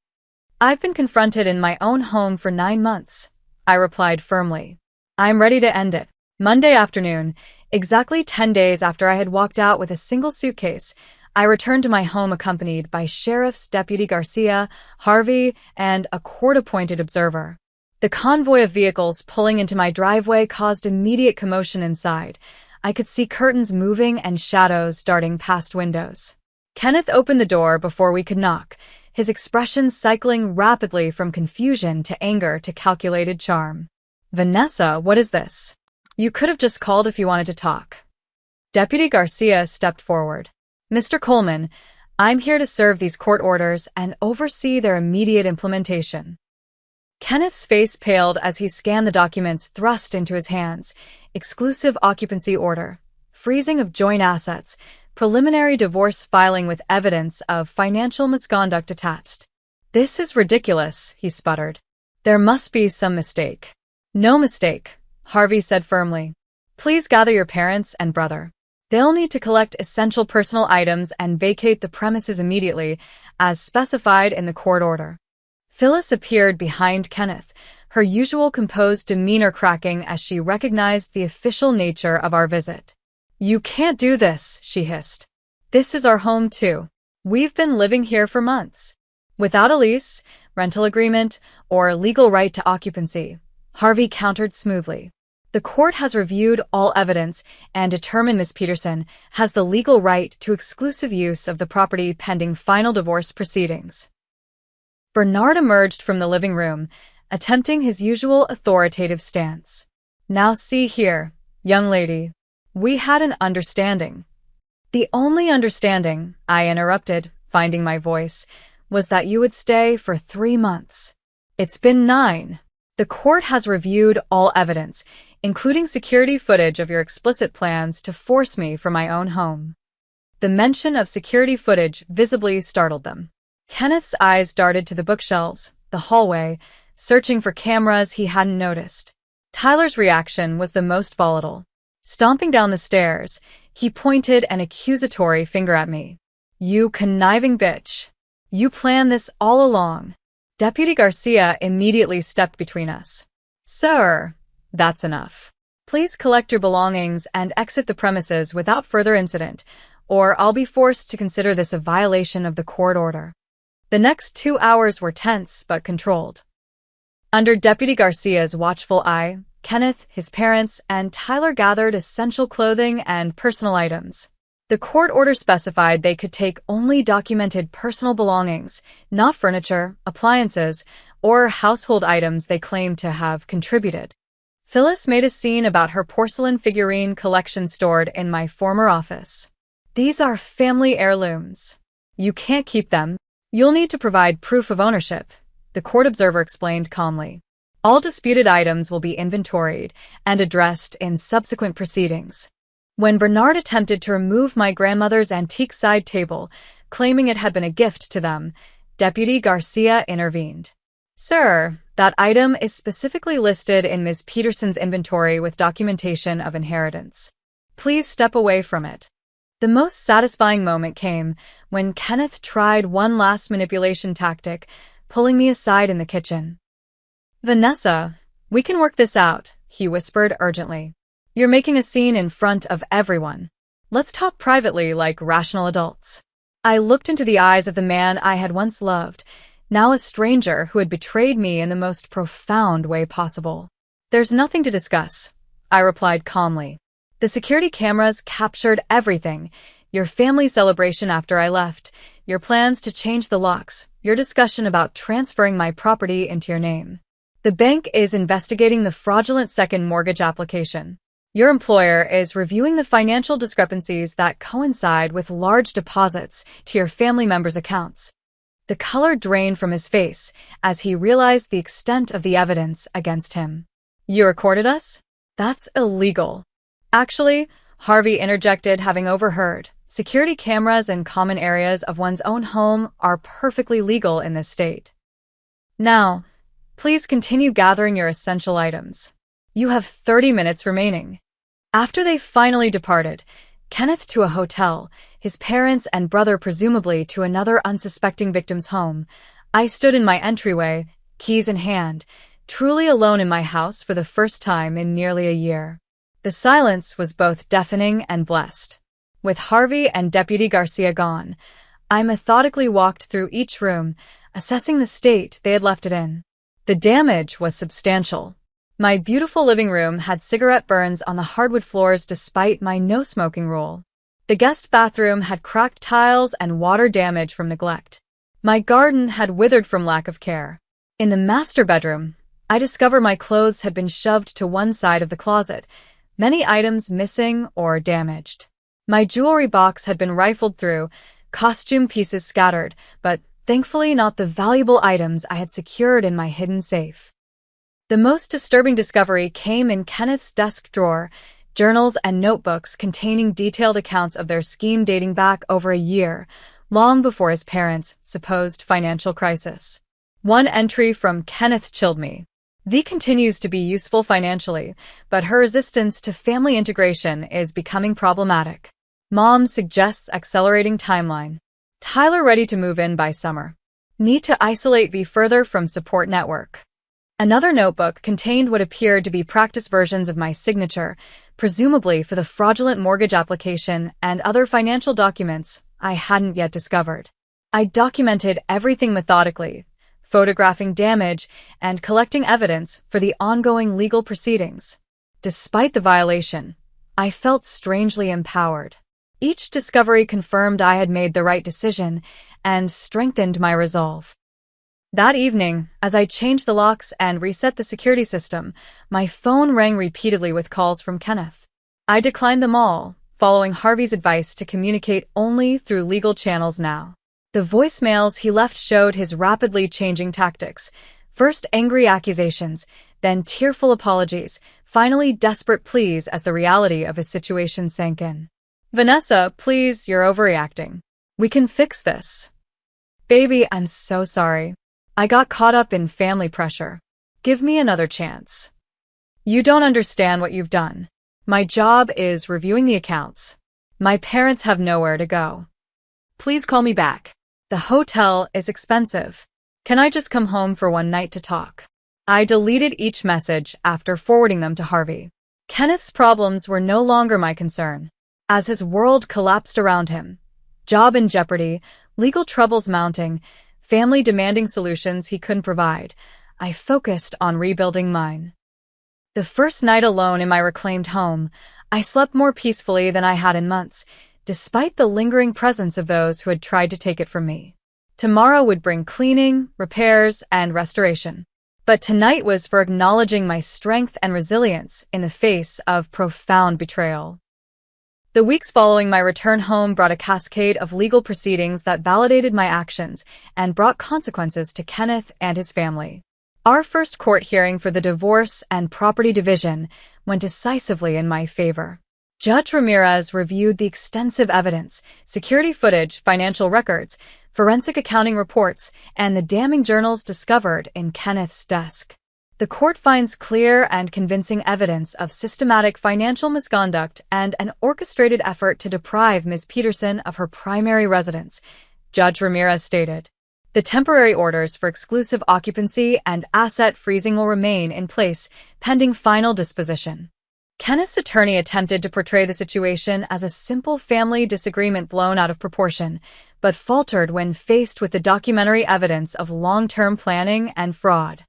I've been confronted in my own home for 9 months, I replied firmly. I'm ready to end it. Monday afternoon, exactly 10 days after I had walked out with a single suitcase, I returned to my home accompanied by Sheriff's Deputy Garcia, Harvey, and a court-appointed observer. The convoy of vehicles pulling into my driveway caused immediate commotion inside. I could see curtains moving and shadows darting past windows. Kenneth opened the door before we could knock, his expression cycling rapidly from confusion to anger to calculated charm. Vanessa, what is this? You could have just called if you wanted to talk. Deputy Garcia stepped forward. Mr. Coleman, I'm here to serve these court orders and oversee their immediate implementation. Kenneth's face paled as he scanned the documents thrust into his hands. Exclusive occupancy order, freezing of joint assets, preliminary divorce filing with evidence of financial misconduct attached. This is ridiculous, he sputtered. There must be some mistake. No mistake, Harvey said firmly. Please gather your parents and brother. They'll need to collect essential personal items and vacate the premises immediately, as specified in the court order. Phyllis appeared behind Kenneth, her usual composed demeanor cracking as she recognized the official nature of our visit. "You can't do this," she hissed. "This is our home too. We've been living here for months. Without a lease, rental agreement, or legal right to occupancy," Harvey countered smoothly. "The court has reviewed all evidence and determined Miss Peterson has the legal right to exclusive use of the property pending final divorce proceedings." Bernard emerged from the living room, attempting his usual authoritative stance. "Now see here, young lady. We had an understanding." "The only understanding," I interrupted, finding my voice, "was that you would stay for 3 months. It's been 9. The court has reviewed all evidence, including security footage of your explicit plans to force me from my own home." The mention of security footage visibly startled them. Kenneth's eyes darted to the bookshelves, the hallway, searching for cameras he hadn't noticed. Tyler's reaction was the most volatile. Stomping down the stairs, he pointed an accusatory finger at me. "You conniving bitch. You planned this all along." Deputy Garcia immediately stepped between us. "Sir, that's enough. Please collect your belongings and exit the premises without further incident, or I'll be forced to consider this a violation of the court order." The next 2 hours were tense but controlled. Under Deputy Garcia's watchful eye, Kenneth, his parents, and Tyler gathered essential clothing and personal items. The court order specified they could take only documented personal belongings, not furniture, appliances, or household items they claimed to have contributed. Phyllis made a scene about her porcelain figurine collection stored in my former office. "These are family heirlooms. You can't keep them. You'll need to provide proof of ownership," the court observer explained calmly. "All disputed items will be inventoried and addressed in subsequent proceedings." When Bernard attempted to remove my grandmother's antique side table, claiming it had been a gift to them, Deputy Garcia intervened. "Sir, that item is specifically listed in Ms. Peterson's inventory with documentation of inheritance. Please step away from it." The most satisfying moment came when Kenneth tried one last manipulation tactic, pulling me aside in the kitchen. "Vanessa, we can work this out," he whispered urgently. "You're making a scene in front of everyone. Let's talk privately like rational adults." I looked into the eyes of the man I had once loved, now a stranger who had betrayed me in the most profound way possible. "There's nothing to discuss," I replied calmly. "The security cameras captured everything. Your family celebration after I left, your plans to change the locks, your discussion about transferring my property into your name. The bank is investigating the fraudulent second mortgage application. Your employer is reviewing the financial discrepancies that coincide with large deposits to your family members' accounts." The color drained from his face as he realized the extent of the evidence against him. "You recorded us? That's illegal." "Actually," Harvey interjected, having overheard, "security cameras in common areas of one's own home are perfectly legal in this state. Now, please continue gathering your essential items. You have 30 minutes remaining." After they finally departed, Kenneth to a hotel, his parents and brother presumably to another unsuspecting victim's home, I stood in my entryway, keys in hand, truly alone in my house for the first time in nearly a year. The silence was both deafening and blessed. With Harvey and Deputy Garcia gone, I methodically walked through each room, assessing the state they had left it in. The damage was substantial. My beautiful living room had cigarette burns on the hardwood floors despite my no-smoking rule. The guest bathroom had cracked tiles and water damage from neglect. My garden had withered from lack of care. In the master bedroom, I discovered my clothes had been shoved to one side of the closet, many items missing or damaged. My jewelry box had been rifled through, costume pieces scattered, but thankfully not the valuable items I had secured in my hidden safe. The most disturbing discovery came in Kenneth's desk drawer, journals and notebooks containing detailed accounts of their scheme dating back over a year, long before his parents' supposed financial crisis. One entry from Kenneth chilled me. "V continues to be useful financially, but her resistance to family integration is becoming problematic. Mom suggests accelerating timeline. Tyler ready to move in by summer." Need to isolate V further from support network. Another notebook contained what appeared to be practice versions of my signature, presumably for the fraudulent mortgage application and other financial documents I hadn't yet discovered. I documented everything methodically, photographing damage and collecting evidence for the ongoing legal proceedings. Despite the violation, I felt strangely empowered. Each discovery confirmed I had made the right decision and strengthened my resolve. That evening, as I changed the locks and reset the security system, my phone rang repeatedly with calls from Kenneth. I declined them all, following Harvey's advice to communicate only through legal channels now. The voicemails he left showed his rapidly changing tactics. First angry accusations, then tearful apologies, finally desperate pleas as the reality of his situation sank in. "Vanessa, please, you're overreacting. We can fix this." "Baby, I'm so sorry. I got caught up in family pressure. Give me another chance." "You don't understand what you've done. My job is reviewing the accounts. My parents have nowhere to go. Please call me back. The hotel is expensive. Can I just come home for one night to talk?" I deleted each message after forwarding them to Harvey. Kenneth's problems were no longer my concern. As his world collapsed around him, job in jeopardy, legal troubles mounting, family demanding solutions he couldn't provide, I focused on rebuilding mine. The first night alone in my reclaimed home, I slept more peacefully than I had in months, despite the lingering presence of those who had tried to take it from me. Tomorrow would bring cleaning, repairs, and restoration. But tonight was for acknowledging my strength and resilience in the face of profound betrayal. The weeks following my return home brought a cascade of legal proceedings that validated my actions and brought consequences to Kenneth and his family. Our first court hearing for the divorce and property division went decisively in my favor. Judge Ramirez reviewed the extensive evidence, security footage, financial records, forensic accounting reports, and the damning journals discovered in Kenneth's desk. The court finds clear and convincing evidence of systematic financial misconduct and an orchestrated effort to deprive Ms. Peterson of her primary residence, Judge Ramirez stated. The temporary orders for exclusive occupancy and asset freezing will remain in place pending final disposition. Kenneth's attorney attempted to portray the situation as a simple family disagreement blown out of proportion, but faltered when faced with the documentary evidence of long-term planning and fraud.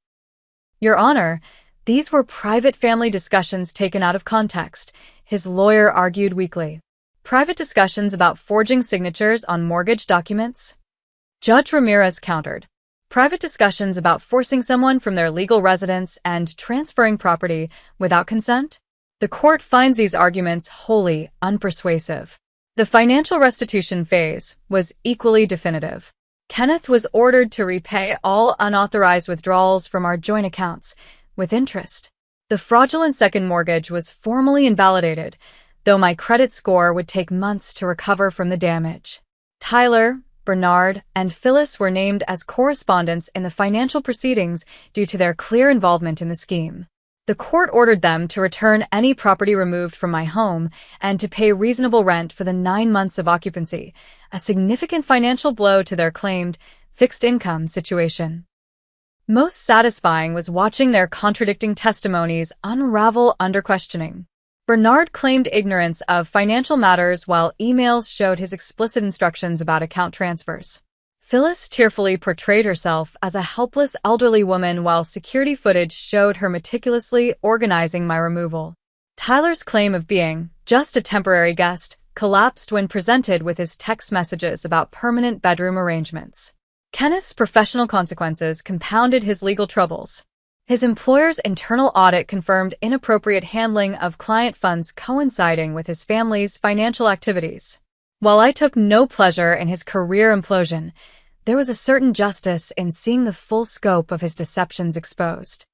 "Your Honor, these were private family discussions taken out of context," his lawyer argued weakly. "Private discussions about forging signatures on mortgage documents?" Judge Ramirez countered. "Private discussions about forcing someone from their legal residence and transferring property without consent?" The court finds these arguments wholly unpersuasive. The financial restitution phase was equally definitive. Kenneth was ordered to repay all unauthorized withdrawals from our joint accounts, with interest. The fraudulent second mortgage was formally invalidated, though my credit score would take months to recover from the damage. Tyler, Bernard, and Phyllis were named as correspondents in the financial proceedings due to their clear involvement in the scheme. The court ordered them to return any property removed from my home and to pay reasonable rent for the 9 months of occupancy, a significant financial blow to their claimed fixed income situation. Most satisfying was watching their contradicting testimonies unravel under questioning. Bernard claimed ignorance of financial matters while emails showed his explicit instructions about account transfers. Phyllis tearfully portrayed herself as a helpless elderly woman while security footage showed her meticulously organizing my removal. Tyler's claim of being just a temporary guest collapsed when presented with his text messages about permanent bedroom arrangements. Kenneth's professional consequences compounded his legal troubles. His employer's internal audit confirmed inappropriate handling of client funds coinciding with his family's financial activities. While I took no pleasure in his career implosion, there was a certain justice in seeing the full scope of his deceptions exposed.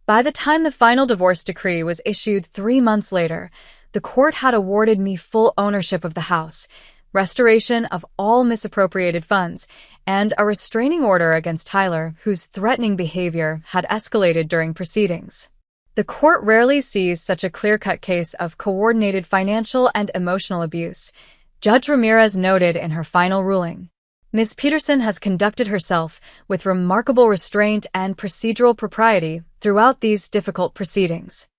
By the time the final divorce decree was issued 3 months later, the court had awarded me full ownership of the house, restoration of all misappropriated funds, and a restraining order against Tyler, whose threatening behavior had escalated during proceedings. The court rarely sees such a clear-cut case of coordinated financial and emotional abuse, Judge Ramirez noted in her final ruling. Miss Peterson has conducted herself with remarkable restraint and procedural propriety throughout these difficult proceedings.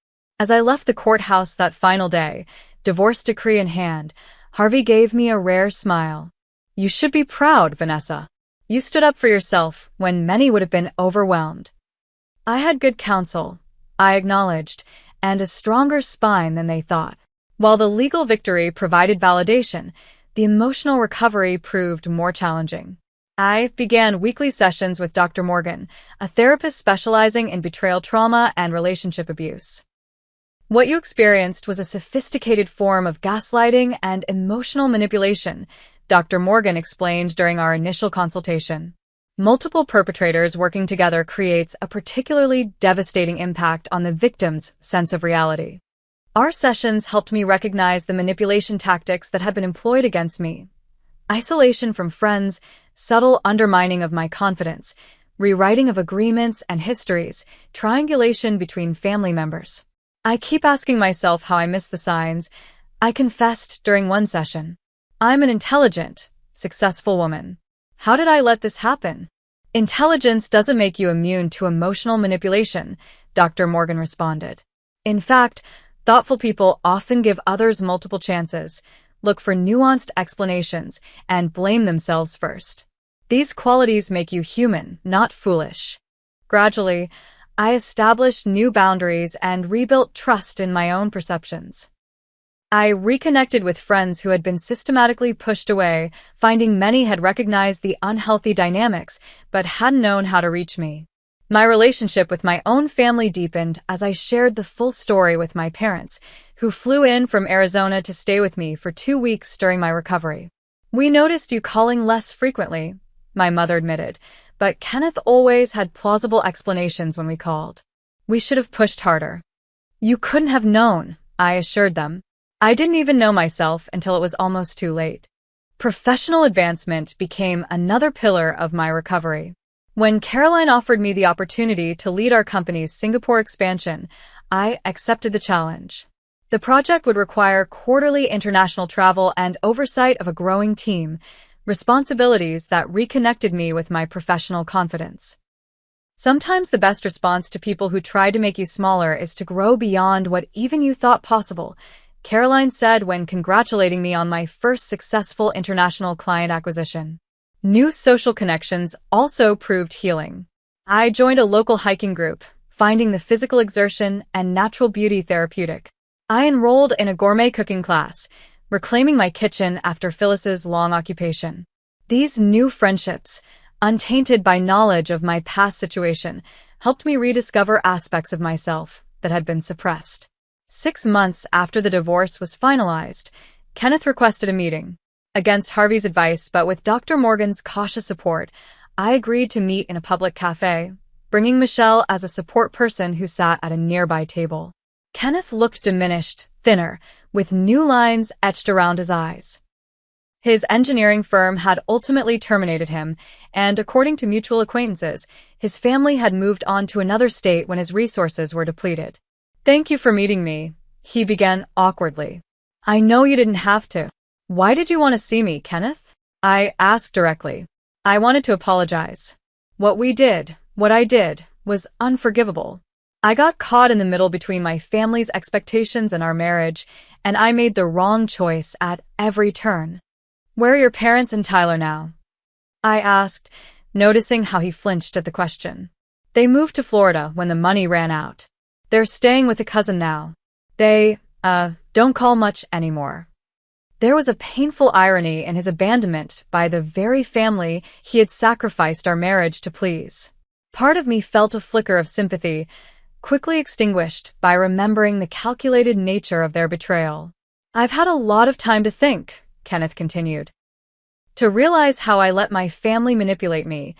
As I left the courthouse that final day, divorce decree in hand, Harvey gave me a rare smile. You should be proud, Vanessa. You stood up for yourself when many would have been overwhelmed. I had good counsel, I acknowledged, and a stronger spine than they thought. While the legal victory provided validation, the emotional recovery proved more challenging. I began weekly sessions with Dr. Morgan, a therapist specializing in betrayal trauma and relationship abuse. What you experienced was a sophisticated form of gaslighting and emotional manipulation, Dr. Morgan explained during our initial consultation. Multiple perpetrators working together creates a particularly devastating impact on the victim's sense of reality. Our sessions helped me recognize the manipulation tactics that had been employed against me. Isolation from friends, subtle undermining of my confidence, rewriting of agreements and histories, triangulation between family members. I keep asking myself how I missed the signs. I confessed during one session. I'm an intelligent, successful woman. How did I let this happen? Intelligence doesn't make you immune to emotional manipulation, Dr. Morgan responded. In fact, thoughtful people often give others multiple chances, look for nuanced explanations, and blame themselves first. These qualities make you human, not foolish. Gradually, I established new boundaries and rebuilt trust in my own perceptions. I reconnected with friends who had been systematically pushed away, finding many had recognized the unhealthy dynamics but hadn't known how to reach me. My relationship with my own family deepened as I shared the full story with my parents, who flew in from Arizona to stay with me for 2 weeks during my recovery. We noticed you calling less frequently, my mother admitted, but Kenneth always had plausible explanations when we called. We should have pushed harder. You couldn't have known, I assured them. I didn't even know myself until it was almost too late. Professional advancement became another pillar of my recovery. When Caroline offered me the opportunity to lead our company's Singapore expansion, I accepted the challenge. The project would require quarterly international travel and oversight of a growing team, responsibilities that reconnected me with my professional confidence. Sometimes the best response to people who try to make you smaller is to grow beyond what even you thought possible, Caroline said when congratulating me on my first successful international client acquisition. New social connections also proved healing. I joined a local hiking group, finding the physical exertion and natural beauty therapeutic. I enrolled in a gourmet cooking class, reclaiming my kitchen after Phyllis's long occupation. These new friendships, untainted by knowledge of my past situation, helped me rediscover aspects of myself that had been suppressed. 6 months after the divorce was finalized, Kenneth requested a meeting. Against Harvey's advice, but with Dr. Morgan's cautious support, I agreed to meet in a public cafe, bringing Michelle as a support person who sat at a nearby table. Kenneth looked diminished, thinner, with new lines etched around his eyes. His engineering firm had ultimately terminated him, and according to mutual acquaintances, his family had moved on to another state when his resources were depleted. "Thank you for meeting me," he began awkwardly. "I know you didn't have to. Why did you want to see me, Kenneth?" I asked directly. I wanted to apologize. What I did, was unforgivable. I got caught in the middle between my family's expectations and our marriage, and I made the wrong choice at every turn. "Where are your parents and Tyler now?" I asked, noticing how he flinched at the question. "They moved to Florida when the money ran out. They're staying with a cousin now. They, don't call much anymore." There was a painful irony in his abandonment by the very family he had sacrificed our marriage to please. Part of me felt a flicker of sympathy, quickly extinguished by remembering the calculated nature of their betrayal. "I've had a lot of time to think," Kenneth continued. "To realize how I let my family manipulate me,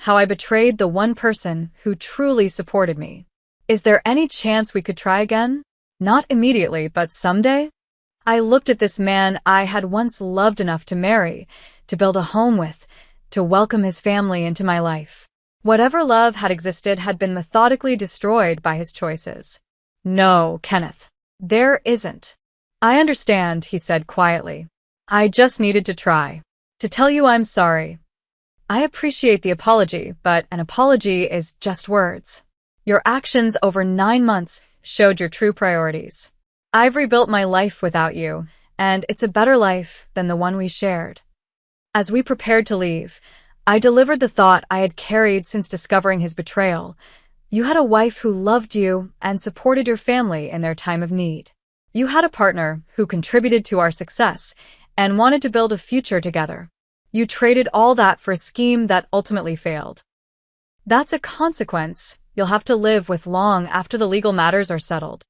how I betrayed the one person who truly supported me. Is there any chance we could try again? Not immediately, but someday?" I looked at this man I had once loved enough to marry, to build a home with, to welcome his family into my life. Whatever love had existed had been methodically destroyed by his choices. "No, Kenneth. There isn't." "I understand," he said quietly. "I just needed to try. To tell you I'm sorry. I appreciate the apology, but an apology is just words. Your actions over 9 months showed your true priorities. I've rebuilt my life without you, and it's a better life than the one we shared. As we prepared to leave, I delivered the thought I had carried since discovering his betrayal. You had a wife who loved you and supported your family in their time of need. You had a partner who contributed to our success and wanted to build a future together. You traded all that for a scheme that ultimately failed. That's a consequence you'll have to live with long after the legal matters are settled.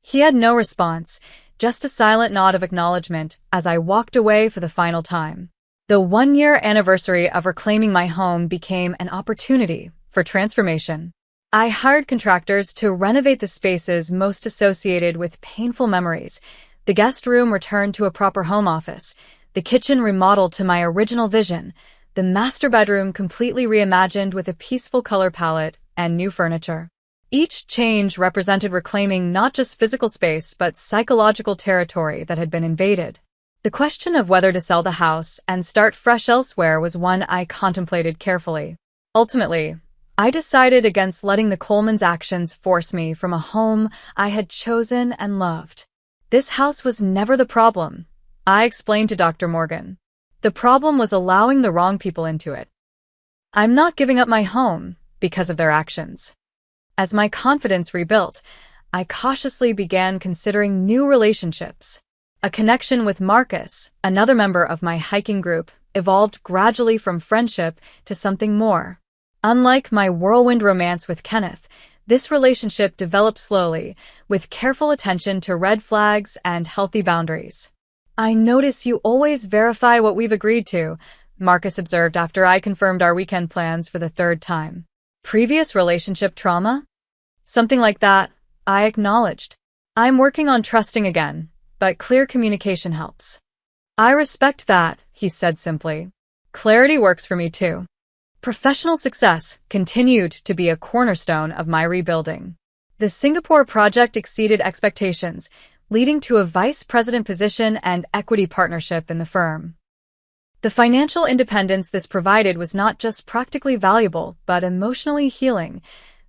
He had no response, just a silent nod of acknowledgement as I walked away for the final time. The 1-year anniversary of reclaiming my home became an opportunity for transformation. I hired contractors to renovate the spaces most associated with painful memories. The guest room returned to a proper home office, the kitchen remodeled to my original vision, the master bedroom completely reimagined with a peaceful color palette and new furniture. Each change represented reclaiming not just physical space but psychological territory that had been invaded. The question of whether to sell the house and start fresh elsewhere was one I contemplated carefully. Ultimately, I decided against letting the Coleman's actions force me from a home I had chosen and loved. This house was never the problem, I explained to Dr. Morgan. The problem was allowing the wrong people into it. I'm not giving up my home because of their actions. As my confidence rebuilt, I cautiously began considering new relationships. A connection with Marcus, another member of my hiking group, evolved gradually from friendship to something more. Unlike my whirlwind romance with Kenneth, this relationship developed slowly, with careful attention to red flags and healthy boundaries. I notice you always verify what we've agreed to, Marcus observed after I confirmed our weekend plans for the 3rd time. Previous relationship trauma? Something like that, I acknowledged. I'm working on trusting again, but clear communication helps. I respect that, he said simply. Clarity works for me too. Professional success continued to be a cornerstone of my rebuilding. The Singapore project exceeded expectations, leading to a vice president position and equity partnership in the firm. The financial independence this provided was not just practically valuable, but emotionally healing,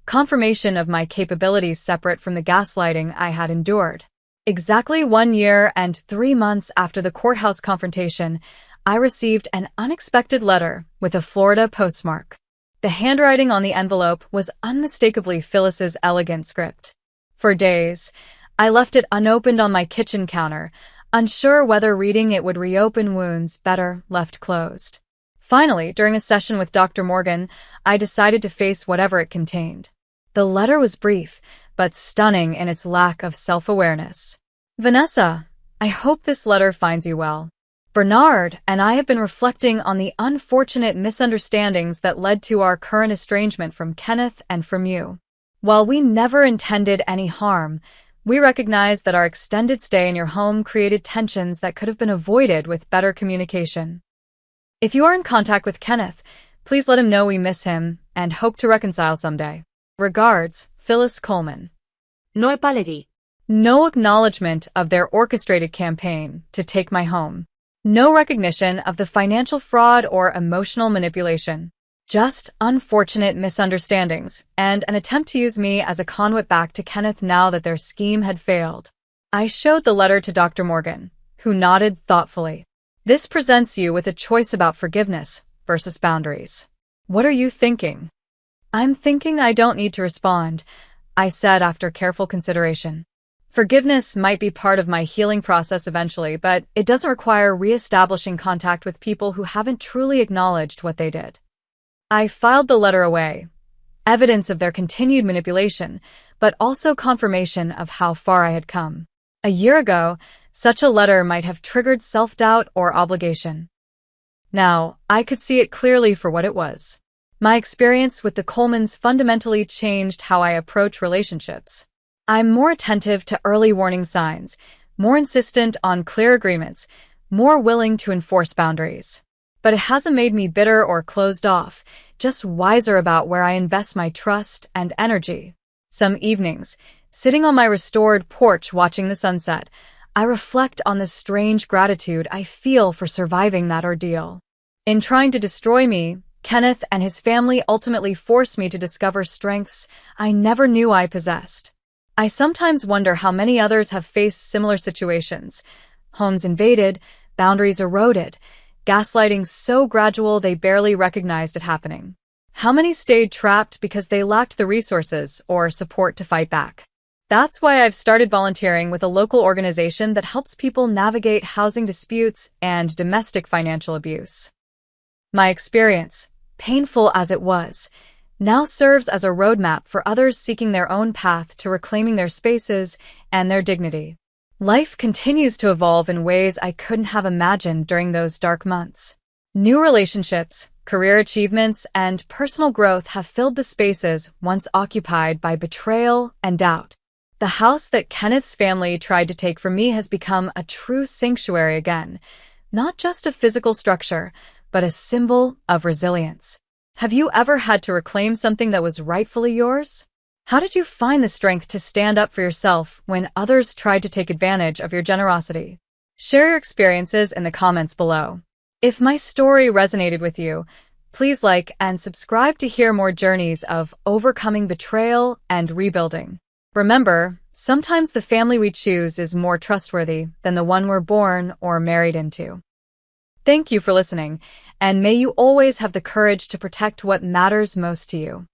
confirmation of my capabilities separate from the gaslighting I had endured. Exactly 1 year and 3 months after the courthouse confrontation, I received an unexpected letter with a Florida postmark. The handwriting on the envelope was unmistakably Phyllis's elegant script. For days, I left it unopened on my kitchen counter, unsure whether reading it would reopen wounds better left closed. Finally, during a session with Dr. Morgan, I decided to face whatever it contained. The letter was brief, but stunning in its lack of self-awareness. Vanessa, I hope this letter finds you well. Bernard and I have been reflecting on the unfortunate misunderstandings that led to our current estrangement from Kenneth and from you. While we never intended any harm, we recognize that our extended stay in your home created tensions that could have been avoided with better communication. If you are in contact with Kenneth, please let him know we miss him and hope to reconcile someday. Regards, Phyllis Coleman. No apology. No acknowledgement of their orchestrated campaign to take my home. No recognition of the financial fraud or emotional manipulation. Just unfortunate misunderstandings and an attempt to use me as a conduit back to Kenneth now that their scheme had failed. I showed the letter to Dr. Morgan, who nodded thoughtfully. This presents you with a choice about forgiveness versus boundaries. What are you thinking? I'm thinking I don't need to respond, I said after careful consideration. Forgiveness might be part of my healing process eventually, but it doesn't require re-establishing contact with people who haven't truly acknowledged what they did. I filed the letter away, evidence of their continued manipulation, but also confirmation of how far I had come. A year ago, such a letter might have triggered self-doubt or obligation. Now, I could see it clearly for what it was. My experience with the Colemans fundamentally changed how I approach relationships. I'm more attentive to early warning signs, more insistent on clear agreements, more willing to enforce boundaries. But it hasn't made me bitter or closed off, just wiser about where I invest my trust and energy. Some evenings, sitting on my restored porch watching the sunset, I reflect on the strange gratitude I feel for surviving that ordeal. In trying to destroy me, Kenneth and his family ultimately forced me to discover strengths I never knew I possessed. I sometimes wonder how many others have faced similar situations. Homes invaded, boundaries eroded, gaslighting so gradual they barely recognized it happening. How many stayed trapped because they lacked the resources or support to fight back? That's why I've started volunteering with a local organization that helps people navigate housing disputes and domestic financial abuse. My experience, painful as it was, now serves as a roadmap for others seeking their own path to reclaiming their spaces and their dignity. Life continues to evolve in ways I couldn't have imagined during those dark months. New relationships, career achievements, and personal growth have filled the spaces once occupied by betrayal and doubt. The house that Kenneth's family tried to take from me has become a true sanctuary again, not just a physical structure, but a symbol of resilience. Have you ever had to reclaim something that was rightfully yours? How did you find the strength to stand up for yourself when others tried to take advantage of your generosity? Share your experiences in the comments below. If my story resonated with you, please like and subscribe to hear more journeys of overcoming betrayal and rebuilding. Remember, sometimes the family we choose is more trustworthy than the one we're born or married into. Thank you for listening, and may you always have the courage to protect what matters most to you.